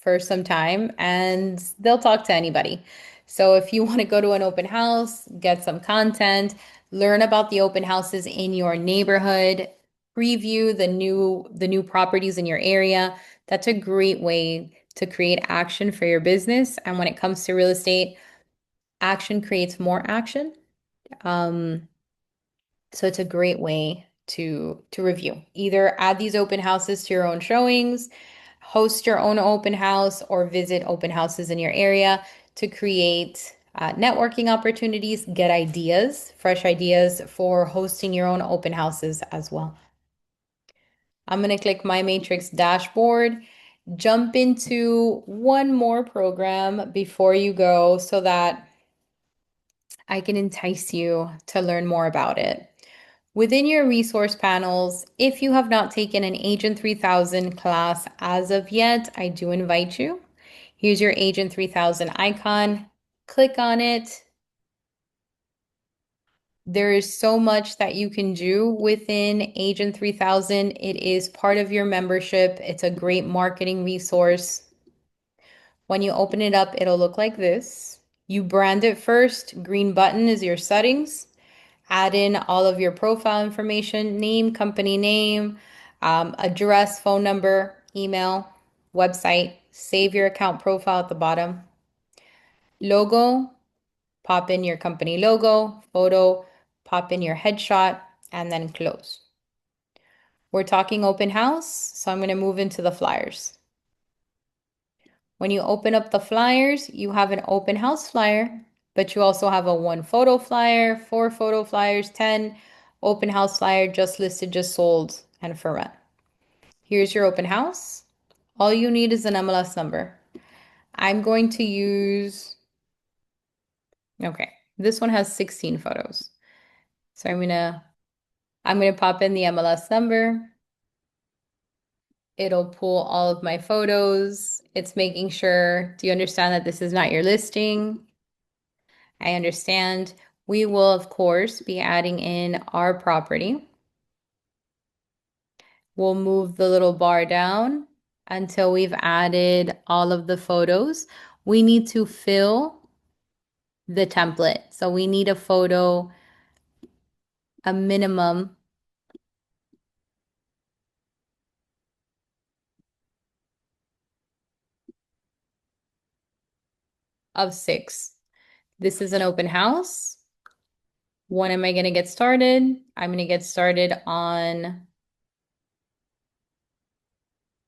for some time and they'll talk to anybody. So if you want to go to an open house, get some content, learn about the open houses in your neighborhood, preview the new properties in your area, that's a great way to create action for your business. And when it comes to real estate, action creates more action. Um, so it's a great way to review. Either add these open houses to your own showings, host your own open house, or visit open houses in your area to create networking opportunities, get ideas, fresh ideas for hosting your own open houses as well. I'm going to click My Matrix dashboard, jump into one more program before you go so that I can entice you to learn more about it. Within your resource panels, if you have not taken an Agent 3000 class as of yet, I do invite you. Here's your Agent 3000 icon. Click on it. There is so much that you can do within Agent 3000. It is part of your membership. It's a great marketing resource. When you open it up, it'll look like this. You brand it first. Green button is your settings. Add in all of your profile information, name, company name, address, phone number, email, website. Save your account profile at the bottom. Logo, pop in your company logo. Photo, pop in your headshot, and then close. We're talking open house, so I'm going to move into the flyers. When you open up the flyers, you have an open house flyer, but you also have a 1 photo flyer, 4 photo flyers, 10 open house flyer, just listed, just sold, and for rent. Here's your open house. All you need is an MLS number. I'm going to use, okay, This one has 16 photos. So I'm gonna pop in the MLS number. It'll pull all of my photos. It's making sure, do you understand that this is not your listing? I understand. We will, of course, be adding in our property. We'll move the little bar down until we've added all of the photos. We need to fill the template. So we need a photo, a minimum of 6. This is an open house. When am I going to get started? I'm going to get started on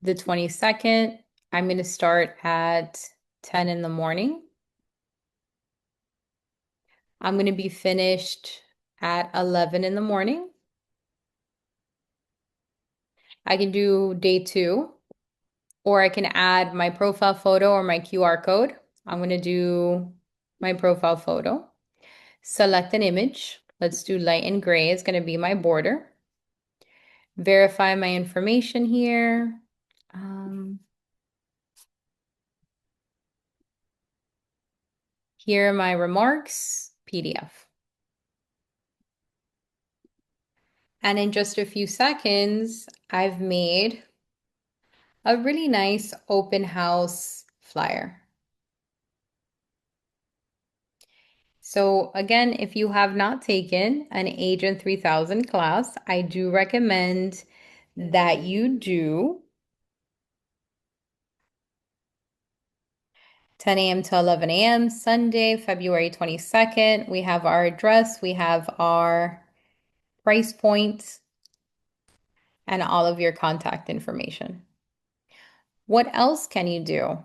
the 22nd. I'm going to start at 10 in the morning. I'm going to be finished at 11 in the morning. I can do day 2, or I can add my profile photo or my QR code. I'm going to do my profile photo. Select an image. Let's do light and gray is going to be my border. Verify my information here. Here are my remarks, PDF. And in just a few seconds, I've made a really nice open house flyer. So again, if you have not taken an Agent 3000 class, I do recommend that you do. 10 a.m. to 11 a.m. Sunday, February 22nd. We have our address, we have our price point, and all of your contact information. What else can you do?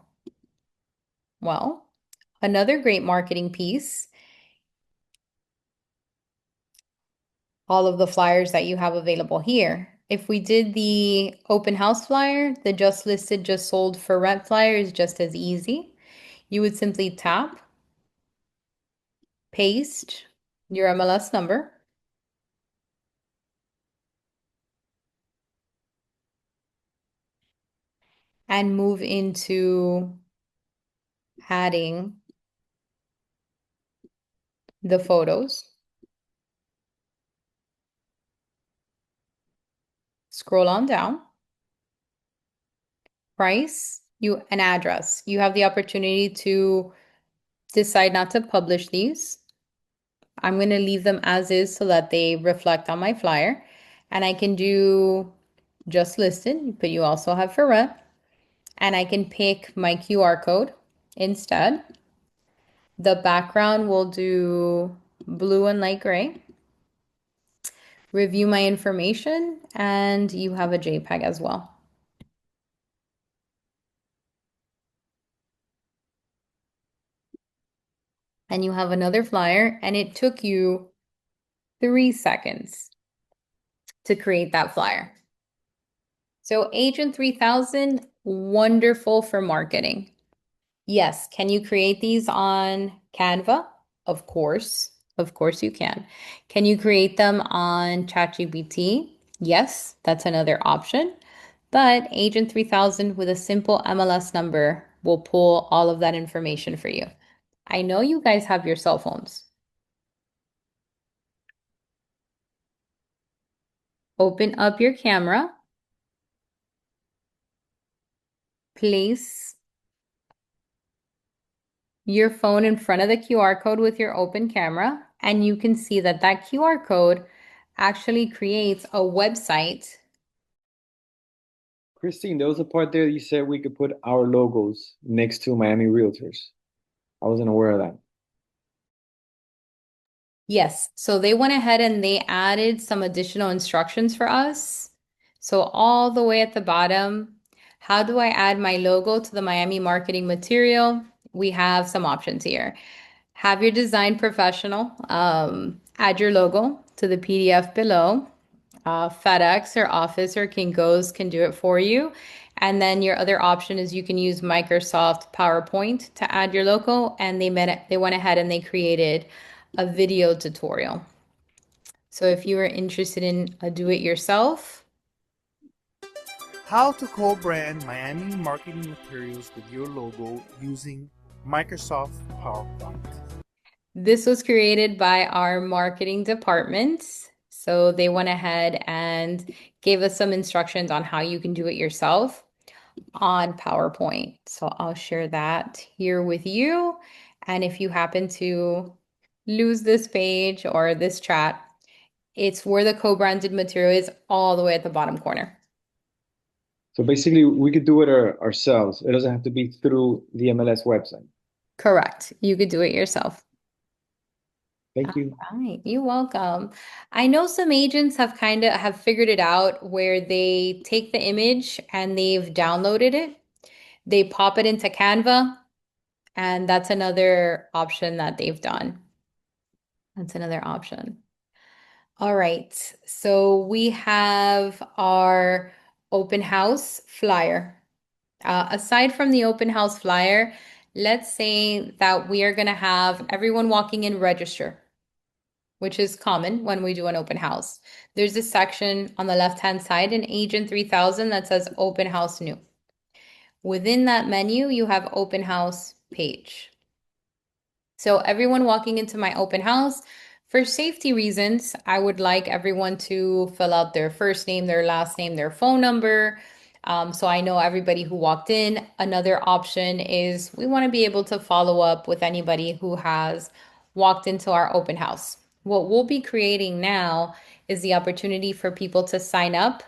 Well, another great marketing piece, all of the flyers that you have available here. If we did the open house flyer, the just listed, just sold for rent flyer is just as easy. You would simply tap, paste your MLS number, and move into adding the photos. Scroll on down. Price, an address. You have the opportunity to decide not to publish these. I'm going to leave them as is so that they reflect on my flyer. And I can do just listed, but you also have for rent. And I can pick my QR code instead. The background will do blue and light gray. Review my information, and you have a JPEG as well. And you have another flyer, and it took you 3 seconds to create that flyer. So Agent 3000, wonderful for marketing. Yes, can you create these on Canva? Of course. Of course you can. Can you create them on ChatGPT? Yes, that's another option. But Agent 3000 with a simple MLS number will pull all of that information for you. I know you guys have your cell phones. Open up your camera. Place your phone in front of the QR code with your open camera, and you can see that that QR code actually creates a website. Christine, there was a part there you said we could put our logos next to Miami Realtors. I wasn't aware of that. Yes, so they went ahead and they added some additional instructions for us. So all the way at the bottom, how do I add my logo to the Miami marketing material? We have some options here. Have your design professional add your logo to the PDF below. FedEx or Office or Kinko's can do it for you. And then your other option is you can use Microsoft PowerPoint to add your logo. And they went ahead and they created a video tutorial. So if you are interested in a do-it-yourself, How to co-brand Miami marketing materials with your logo using Microsoft PowerPoint. this was created by our marketing department. So they went ahead and gave us some instructions on how you can do it yourself on PowerPoint. So I'll share that here with you. And if you happen to lose this page or this chat, it's where the co-branded material is all the way at the bottom corner. So basically, we could do it ourselves. It doesn't have to be through the MLS website. Correct. You could do it yourself. Thank you. All right, you're welcome. I know some agents have figured it out where they take the image and they've downloaded it. They pop it into Canva, and that's another option that they've done. That's another option. All right, so we have our open house flyer. Aside from the open house flyer, let's say that we are going to have everyone walking in register, which is common when we do an open house. There's a section on the left-hand side in Agent 3000 that says Open House New. Within that menu, you have Open House Page. So everyone walking into my open house, for safety reasons, I would like everyone to fill out their first name, their last name, their phone number. So I know everybody who walked in. Another option is we want to be able to follow up with anybody who has walked into our open house. What we'll be creating now is the opportunity for people to sign up.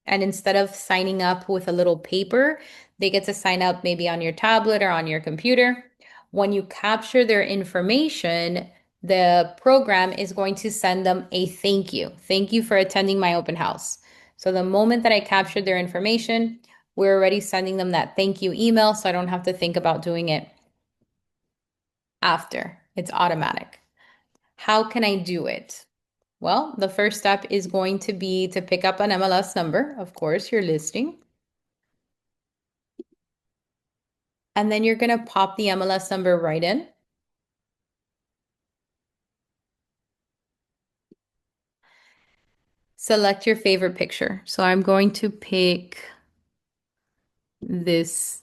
And instead of signing up with a little paper, they get to sign up maybe on your tablet or on your computer. When you capture their information, the program is going to send them a thank you. Thank you for attending my open house. So the moment that I captured their information, we're already sending them that thank you email, so I don't have to think about doing it after. It's automatic. How can I do it? Well, the first step is going to be to pick up an MLS number, of course, your listing. And then you're going to pop the MLS number right in. Select your favorite picture. So I'm going to pick this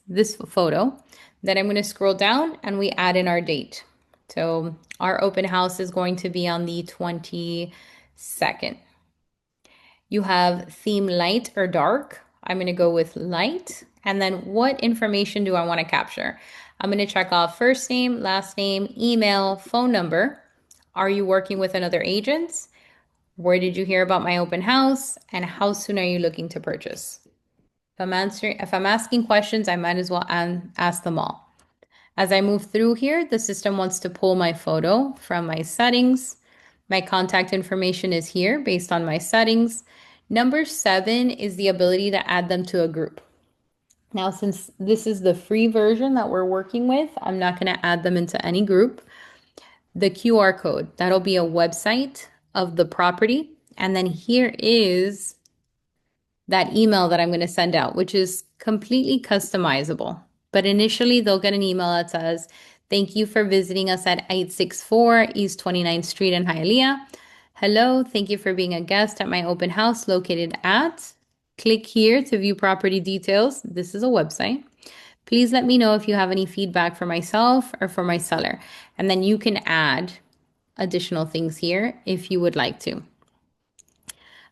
photo. Then I'm going to scroll down and we add in our date. So our open house is going to be on the 22nd. You have theme light or dark. I'm going to go with light. And then what information do I want to capture? I'm going to check off first name, last name, email, phone number. Are you working with another agent? Where did you hear about my open house? And how soon are you looking to purchase? If I'm asking questions, I might as well ask them all. As I move through here, the system wants to pull my photo from my settings. My contact information is here based on my settings. Number 7 is the ability to add them to a group. Now, since this is the free version that we're working with, I'm not going to add them into any group. The QR code, that'll be a website of the property. And then here is that email that I'm going to send out, which is completely customizable. But initially, they'll get an email that says, thank you for visiting us at 864 East 29th Street in Hialeah. Hello, thank you for being a guest at my open house located at. Click here to view property details. This is a website. Please let me know if you have any feedback for myself or for my seller. And then you can add additional things here if you would like to.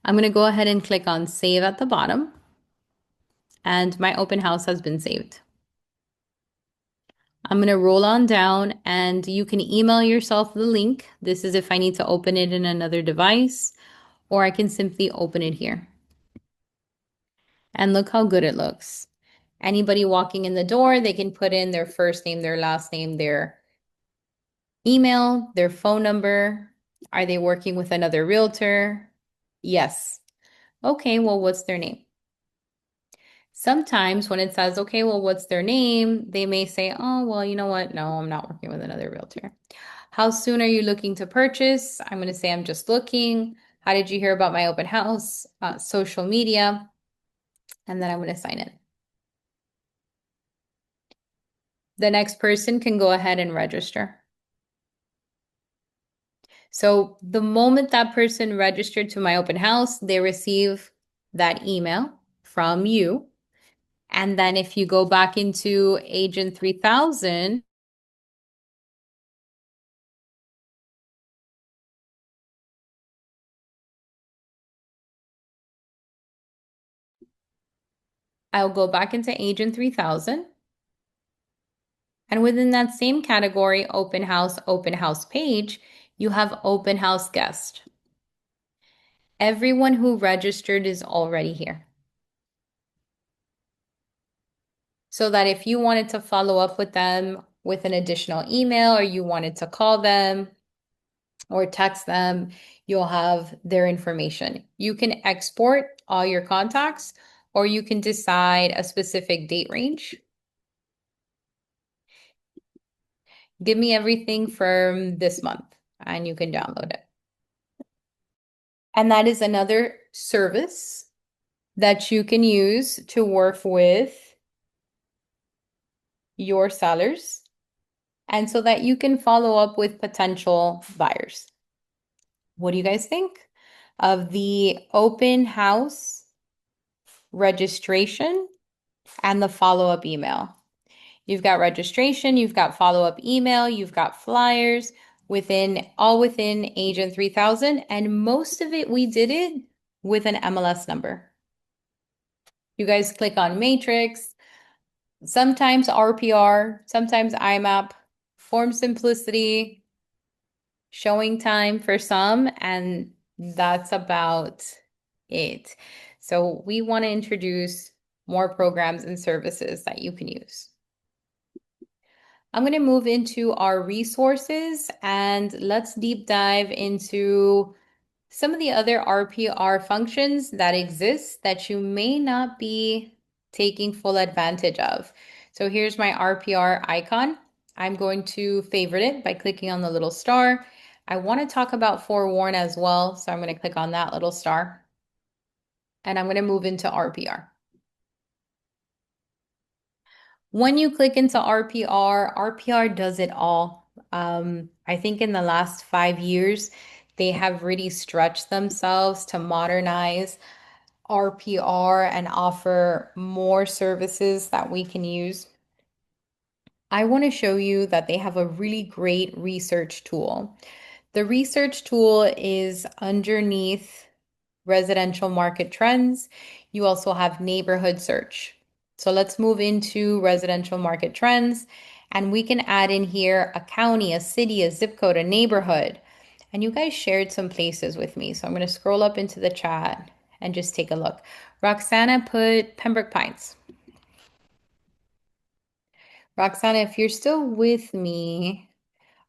I'm going to go ahead and click on save at the bottom. And my open house has been saved. I'm going to roll on down and you can email yourself the link. This is if I need to open it in another device, or I can simply open it here. And look how good it looks. Anybody walking in the door, they can put in their first name, their last name, their email, their phone number. Are they working with another realtor? Yes. Okay, well, what's their name? Sometimes when it says, okay, well, what's their name? They may say, oh, well, you know what? No, I'm not working with another realtor. How soon are you looking to purchase? I'm going to say, I'm just looking. How did you hear about my open house? Social media. And then I'm going to sign in. The next person can go ahead and register. So the moment that person registered to my open house, they receive that email from you. And then if you go back into Agent 3000, I'll go back into Agent 3000. And within that same category, open house page, you have open house guest. Everyone who registered is already here. So that if you wanted to follow up with them with an additional email or you wanted to call them or text them, you'll have their information. You can export all your contacts or you can decide a specific date range. Give me everything from this month and you can download it. And that is another service that you can use to work with your sellers and so that you can follow up with potential buyers. What do you guys think of the open house registration and the follow-up email? You've got registration, you've got follow-up email, you've got flyers within Agent 3000, and most of it we did it with an MLS number. You guys click on Matrix, sometimes RPR, sometimes IMAP, form simplicity, showing time for some, and that's about it. So we want to introduce more programs and services that you can use. I'm going to move into our resources and let's deep dive into some of the other RPR functions that exist that you may not be taking full advantage of. So here's my RPR icon. I'm going to favorite it by clicking on the little star. I want to talk about forewarn as well, so I'm going to click on that little star. And I'm going to move into RPR. When you click into RPR, RPR does it all. I think in the last 5 years, they have really stretched themselves to modernize RPR and offer more services that we can use. I want to show you that they have a really great research tool. The research tool is underneath residential market trends. You also have neighborhood search. So let's move into residential market trends and we can add in here a county, a city, a zip code, a neighborhood. And you guys shared some places with me. So I'm going to scroll up into the chat and just take a look. Roxana put Pembroke Pines. Roxana, if you're still with me,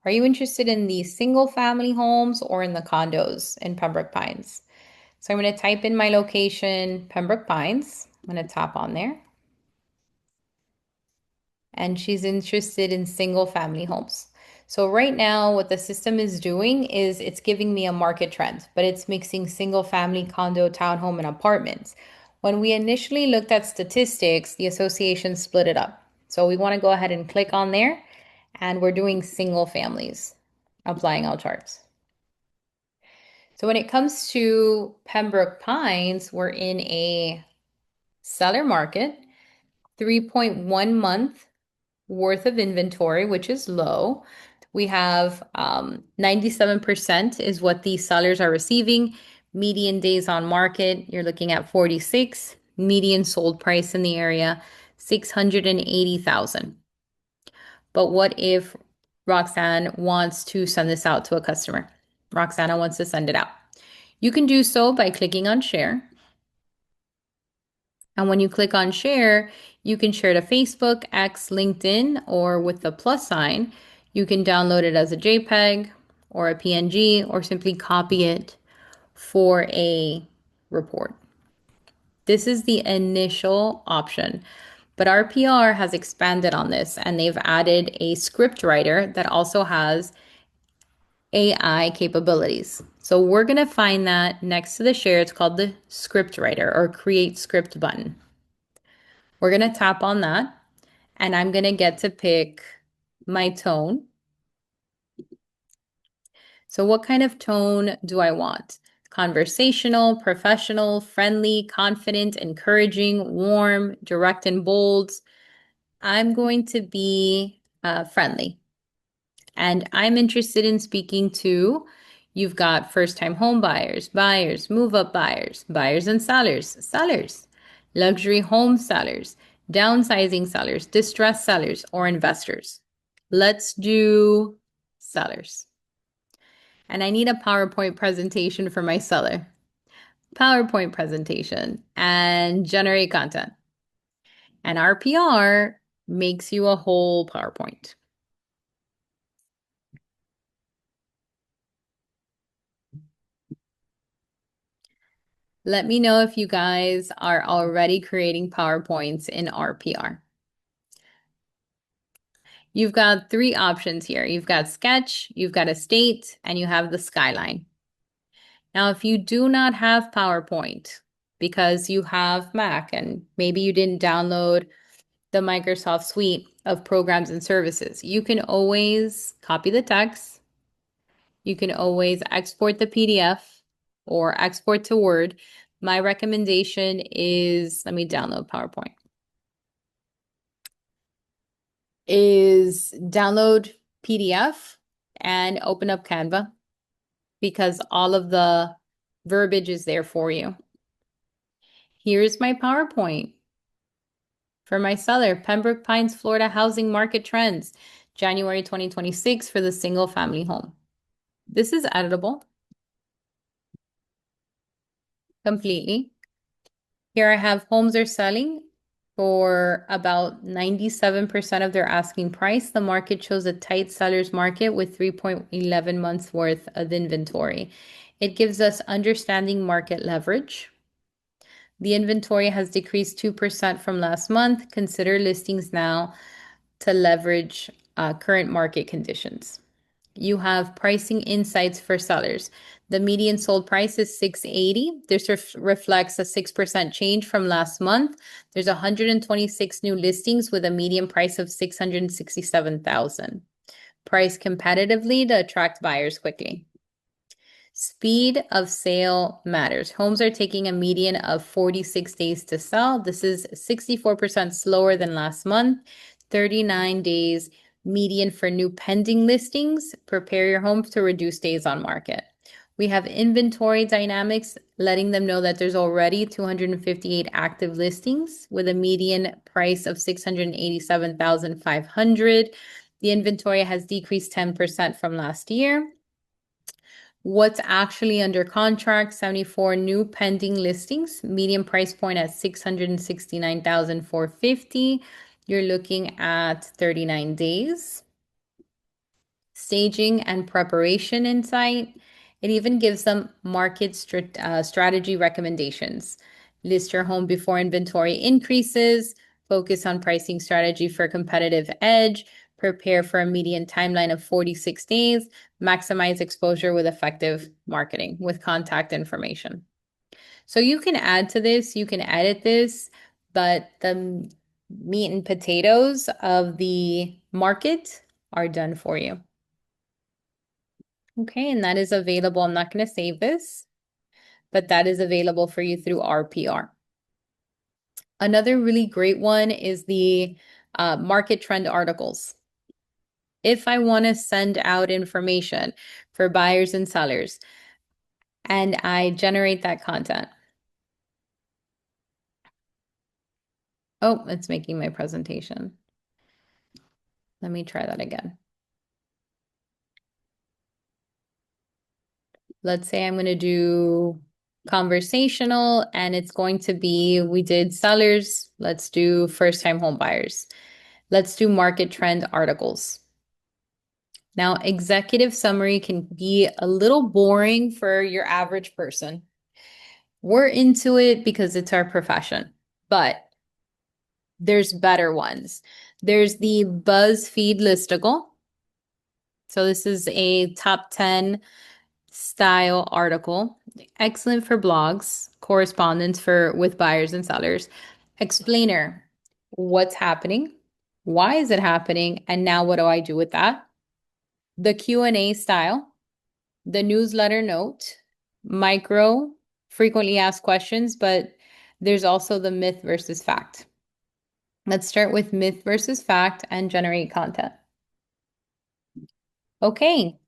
are you interested in the single family homes or in the condos in Pembroke Pines? So I'm going to type in my location, Pembroke Pines. I'm going to tap on there. And she's interested in single family homes. So right now, what the system is doing is it's giving me a market trend, but it's mixing single family, condo, townhome, and apartments. When we initially looked at statistics, the association split it up. So we want to go ahead and click on there, and we're doing single families, applying all charts. So when it comes to Pembroke Pines, we're in a seller market, 3.1 month worth of inventory, which is low. We have 97% is what these sellers are receiving. Median days on market, you're looking at 46. Median sold price in the area, 680,000. But what if Roxanne wants to send this out to a customer? Roxana wants to send it out. You can do so by clicking on share. And when you click on share, you can share to Facebook, X, LinkedIn, or with the plus sign, you can download it as a JPEG or a PNG or simply copy it for a report. This is the initial option, but RPR has expanded on this and they've added a script writer that also has AI capabilities. So we're going to find that next to the share. It's called the script writer or create script button. We're going to tap on that and I'm going to get to pick my tone. So what kind of tone do I want? Conversational, professional, friendly, confident, encouraging, warm, direct and bold. I'm going to be friendly. And I'm interested in speaking to, you've got first-time home buyers, buyers, move-up buyers, buyers and sellers, luxury home sellers, downsizing sellers, distressed sellers, or investors. Let's do sellers. And I need a PowerPoint presentation for my seller. PowerPoint presentation and generate content. And RPR makes you a whole PowerPoint. Let me know if you guys are already creating PowerPoints in RPR. You've got three options here. You've got sketch, you've got estate, and you have the skyline. Now, if you do not have PowerPoint because you have Mac and maybe you didn't download the Microsoft suite of programs and services, you can always copy the text. You can always export the PDF or export to Word. My recommendation is, let me download PowerPoint, is download PDF and open up Canva because all of the verbiage is there for you. Here's my PowerPoint for my seller, Pembroke Pines, Florida housing market trends, January 2026 for the single family home. This is editable completely. Here I have homes are selling for about 97% of their asking price. The market shows a tight seller's market with 3.11 months worth of inventory. It gives us understanding market leverage. The inventory has decreased 2% from last month. Consider listings now to leverage current market conditions. You have pricing insights for sellers. The median sold price is 680. This reflects a 6% change from last month. There's 126 new listings with a median price of 667,000. Price competitively to attract buyers quickly. Speed of sale matters. Homes are taking a median of 46 days to sell. This is 64% slower than last month. 39 days median for new pending listings. Prepare your home to reduce days on market. We have inventory dynamics, letting them know that there's already 258 active listings with a median price of 687,500. The inventory has decreased 10% from last year. What's actually under contract, 74 new pending listings, median price point at 669,450. You're looking at 39 days. Staging and preparation insight. It even gives them market strategy recommendations. List your home before inventory increases, focus on pricing strategy for competitive edge, prepare for a median timeline of 46 days, maximize exposure with effective marketing with contact information. So you can add to this, you can edit this, but the meat and potatoes of the market are done for you. Okay, and that is available. I'm not going to save this, but that is available for you through RPR. Another really great one is the market trend articles. If I want to send out information for buyers and sellers, and I generate that content. Oh, it's making my presentation. Let me try that again. Let's say I'm going to do conversational and it's going to be, we did sellers, let's do first-time home buyers. Let's do market trend articles. Now, executive summary can be a little boring for your average person. We're into it because it's our profession, but there's better ones. There's the BuzzFeed listicle. So this is a top 10 style article. Excellent for blogs, correspondence for with buyers and sellers. Explainer, what's happening? Why is it happening? And now what do I do with that? The Q&A style. the newsletter note, micro, frequently asked questions, but there's also the myth versus fact. Let's start with myth versus fact and generate content. Okay.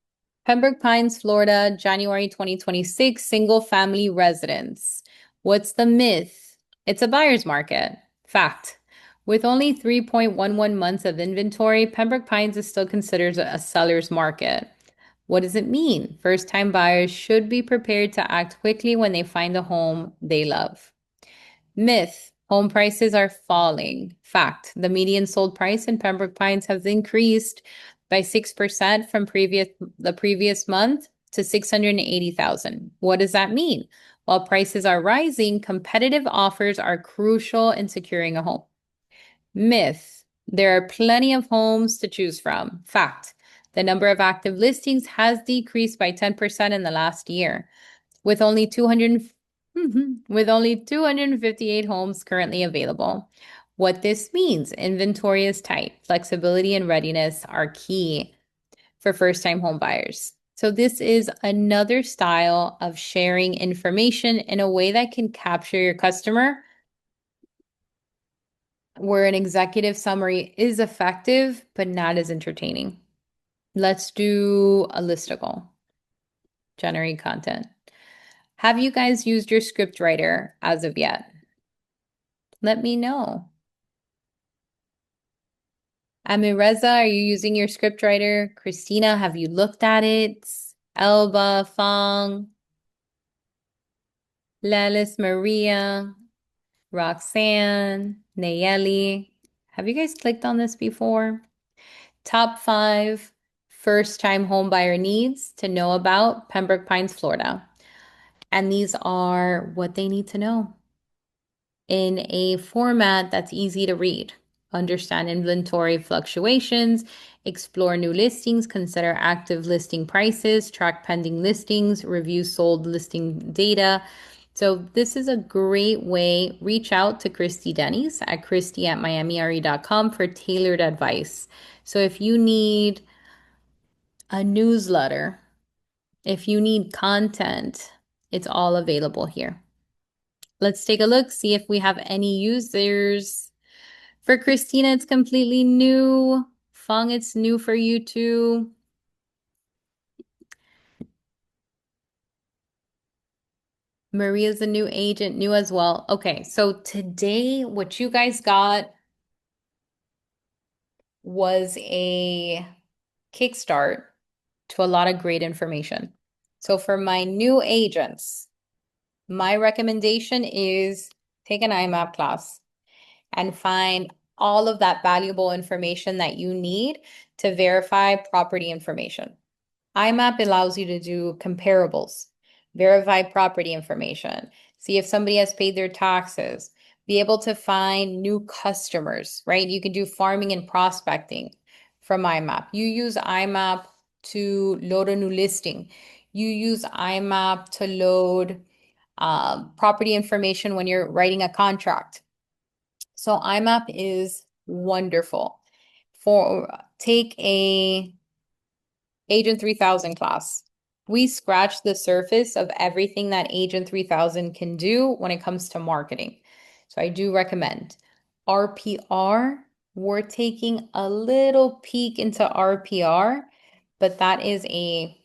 Pembroke Pines, Florida, January 2026, single family residence. What's the myth? It's a buyer's market. Fact. With only 3.11 months of inventory, Pembroke Pines is still considered a seller's market. What does it mean? First-time buyers should be prepared to act quickly when they find a home they love. Myth, home prices are falling. Fact, the median sold price in Pembroke Pines has increased by 6% from the previous month to 680,000. What does that mean? While prices are rising, competitive offers are crucial in securing a home. Myth, there are plenty of homes to choose from. Fact, the number of active listings has decreased by 10% in the last year, with only 258 homes currently available. What this means, inventory is tight. Flexibility and readiness are key for first-time home buyers. So this is another style of sharing information in a way that can capture your customer, where an executive summary is effective, but not as entertaining. Let's do a listicle. Generate content. Have you guys used your script writer as of yet? Let me know. Amireza, are you using your script writer? Christina, have you looked at it? Elba, Fong, Lelis, Maria, Roxanne, Nayeli. Have you guys clicked on this before? Top 5 first-time homebuyer needs to know about Pembroke Pines, Florida. And these are what they need to know in a format that's easy to read. Understand inventory fluctuations, explore new listings, consider active listing prices, track pending listings, review sold listing data. So this is a great way. Reach out to Christy Denny's at christy@miamire.com for tailored advice. So if you need a newsletter, if you need content, it's all available here. Let's take a look, see if we have any users. For Christina, it's completely new. Fong, it's new for you too. Maria's a new agent, new as well. Okay, so today what you guys got was a kickstart to a lot of great information. So for my new agents, my recommendation is take an IMAP class and find all of that valuable information that you need to verify property information. IMAP allows you to do comparables, verify property information, see if somebody has paid their taxes, be able to find new customers, right? You can do farming and prospecting from IMAP. You use IMAP to load a new listing. You use IMAP to load property information when you're writing a contract. So IMAP is wonderful. Take a Agent 3000 class. We scratch the surface of everything that Agent 3000 can do when it comes to marketing. So I do recommend RPR. We're taking a little peek into RPR, but that is a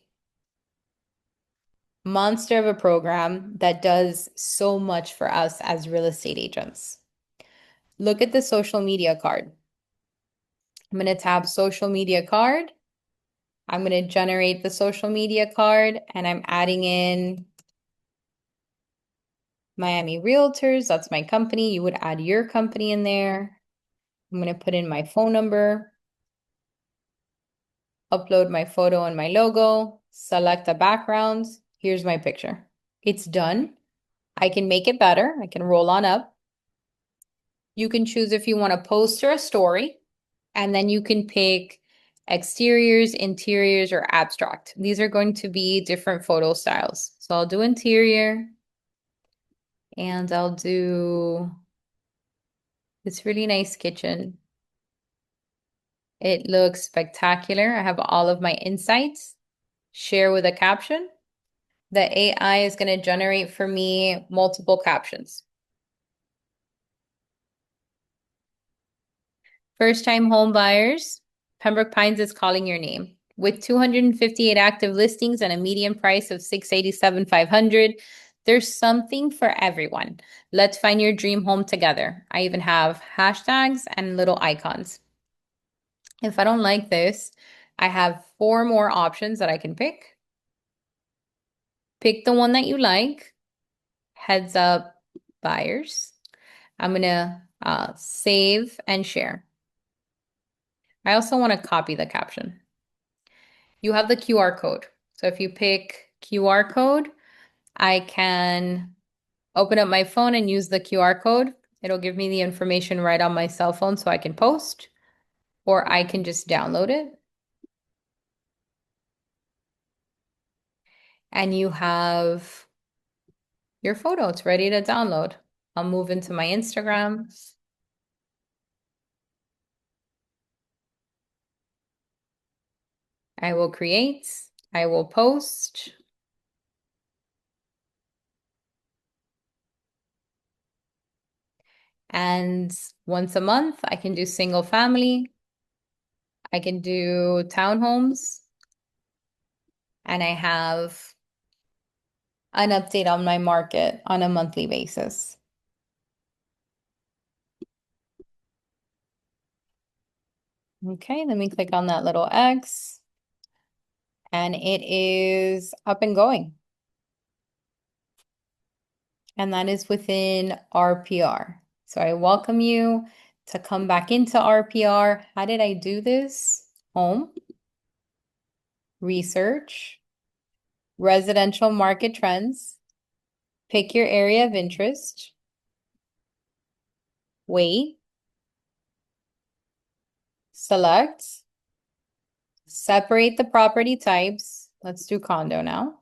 monster of a program that does so much for us as real estate agents. Look at the social media card. I'm going to tab social media card. I'm going to generate the social media card and I'm adding in Miami Realtors. That's my company. You would add your company in there. I'm going to put in my phone number, upload my photo and my logo, select a background. Here's my picture. It's done. I can make it better. I can roll on up. You can choose if you want a post or a story, and then you can pick exteriors, interiors, or abstract. These are going to be different photo styles. So I'll do interior, and I'll do this really nice kitchen. It looks spectacular. I have all of my insights share with a caption. The AI is going to generate for me multiple captions. First-time home buyers, Pembroke Pines is calling your name. With 258 active listings and a median price of $687,500, there's something for everyone. Let's find your dream home together. I even have hashtags and little icons. If I don't like this, I have 4 more options that I can pick. Pick the one that you like. Heads up, buyers. I'm gonna save and share. I also want to copy the caption. You have the QR code. So if you pick QR code, I can open up my phone and use the QR code. It'll give me the information right on my cell phone so I can post, or I can just download it. And you have your photo. It's ready to download. I'll move into my Instagram. I will create. I will post. And once a month, I can do single family. I can do townhomes. And I have an update on my market on a monthly basis. Okay, let me click on that little X. And it is up and going. And that is within RPR. So I welcome you to come back into RPR. How did I do this? Home, research, residential market trends, pick your area of interest, wait, select, separate the property types. Let's do condo now.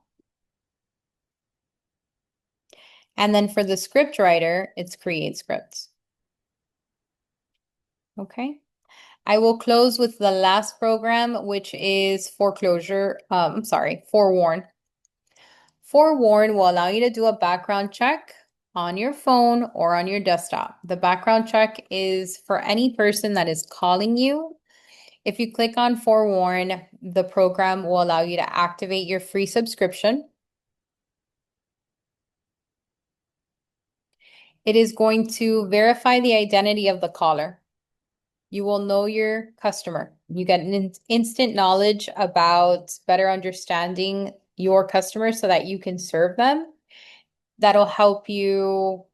And then for the script writer, it's create script. Okay. I will close with the last program, which is foreclosure. Forewarn. Forewarn will allow you to do a background check on your phone or on your desktop. The background check is for any person that is calling you. If you click on Forewarn, the program will allow you to activate your free subscription. It is going to verify the identity of the caller. You will know your customer. You get an instant knowledge about better understanding your customers so that you can serve them. That'll help you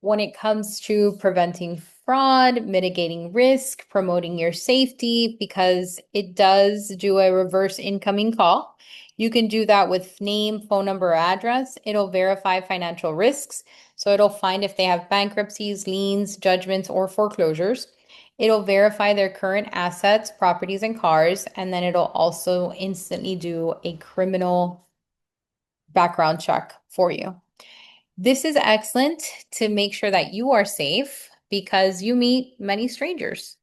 when it comes to preventing fraud, mitigating risk, promoting your safety, because it does do a reverse incoming call. You can do that with name, phone number, or address. It'll verify financial risks. So it'll find if they have bankruptcies, liens, judgments, or foreclosures. It'll verify their current assets, properties, and cars. And then it'll also instantly do a criminal background check for you. This is excellent to make sure that you are safe because you meet many strangers.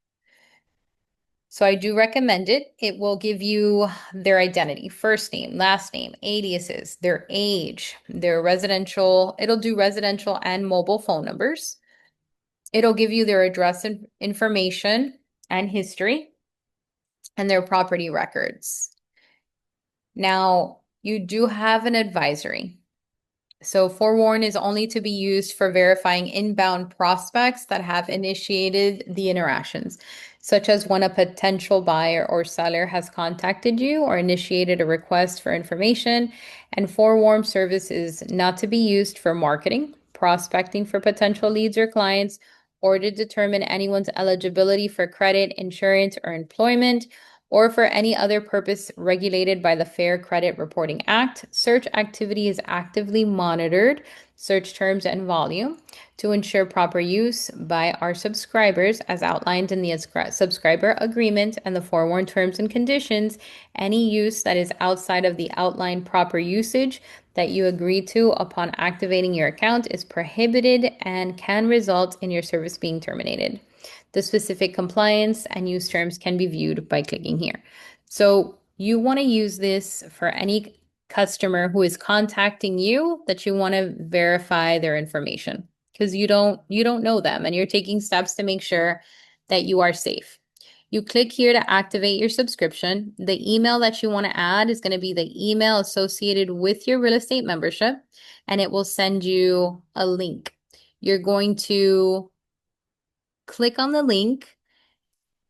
So I do recommend it. It will give you their identity, first name, last name, aliases, their age, their residential. It'll do residential and mobile phone numbers. It'll give you their address and information and history and their property records. Now, you do have an advisory. So forewarn is only to be used for verifying inbound prospects that have initiated the interactions, such as when a potential buyer or seller has contacted you or initiated a request for information. And forewarn service is not to be used for marketing, prospecting for potential leads or clients, or to determine anyone's eligibility for credit, insurance, or employment, or for any other purpose regulated by the Fair Credit Reporting Act. Search activity is actively monitored, search terms and volume, to ensure proper use by our subscribers as outlined in the subscriber agreement and the forewarned terms and conditions. Any use that is outside of the outlined proper usage that you agree to upon activating your account is prohibited and can result in your service being terminated. The specific compliance and use terms can be viewed by clicking here. So You want to use this for any customer who is contacting you that you want to verify their information because you don't know them and you're taking steps to make sure that you are safe. You click here to activate your subscription. The email that you want to add is going to be the email associated with your real estate membership, and it will send you a link. You're going to click on the link,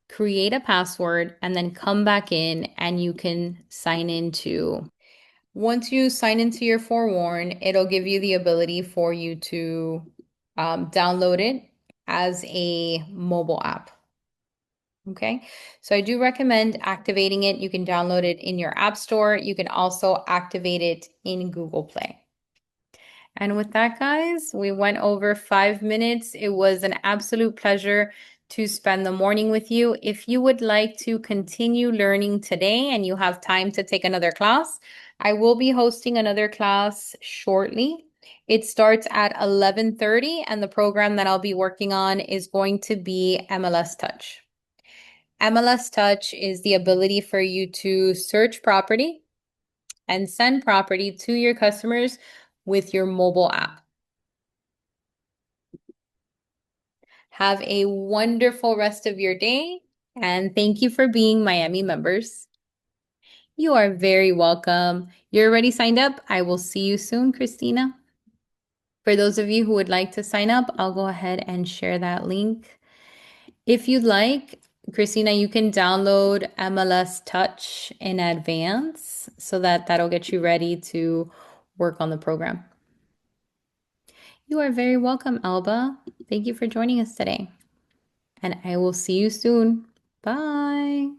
create a password, and then come back in and you can sign into. Once you sign into your Forewarn, it'll give you the ability for you to download it as a mobile app. Okay, so I do recommend activating it. You can download it in your App Store. You can also activate it in Google Play. And with that, guys, we went over 5 minutes. It was an absolute pleasure to spend the morning with you. If you would like to continue learning today and you have time to take another class, I will be hosting another class shortly. It starts at 11:30, and the program that I'll be working on is going to be MLS Touch. MLS Touch is the ability for you to search property and send property to your customers with your mobile app. Have a wonderful rest of your day, and thank you for being Miami members. You are very welcome. You're already signed up. I will see you soon, Christina. For those of you who would like to sign up, I'll go ahead and share that link. If you'd like, Christina, you can download MLS Touch in advance so that that'll get you ready to work on the program. You are very welcome, Alba. Thank you for joining us today. And I will see you soon. Bye.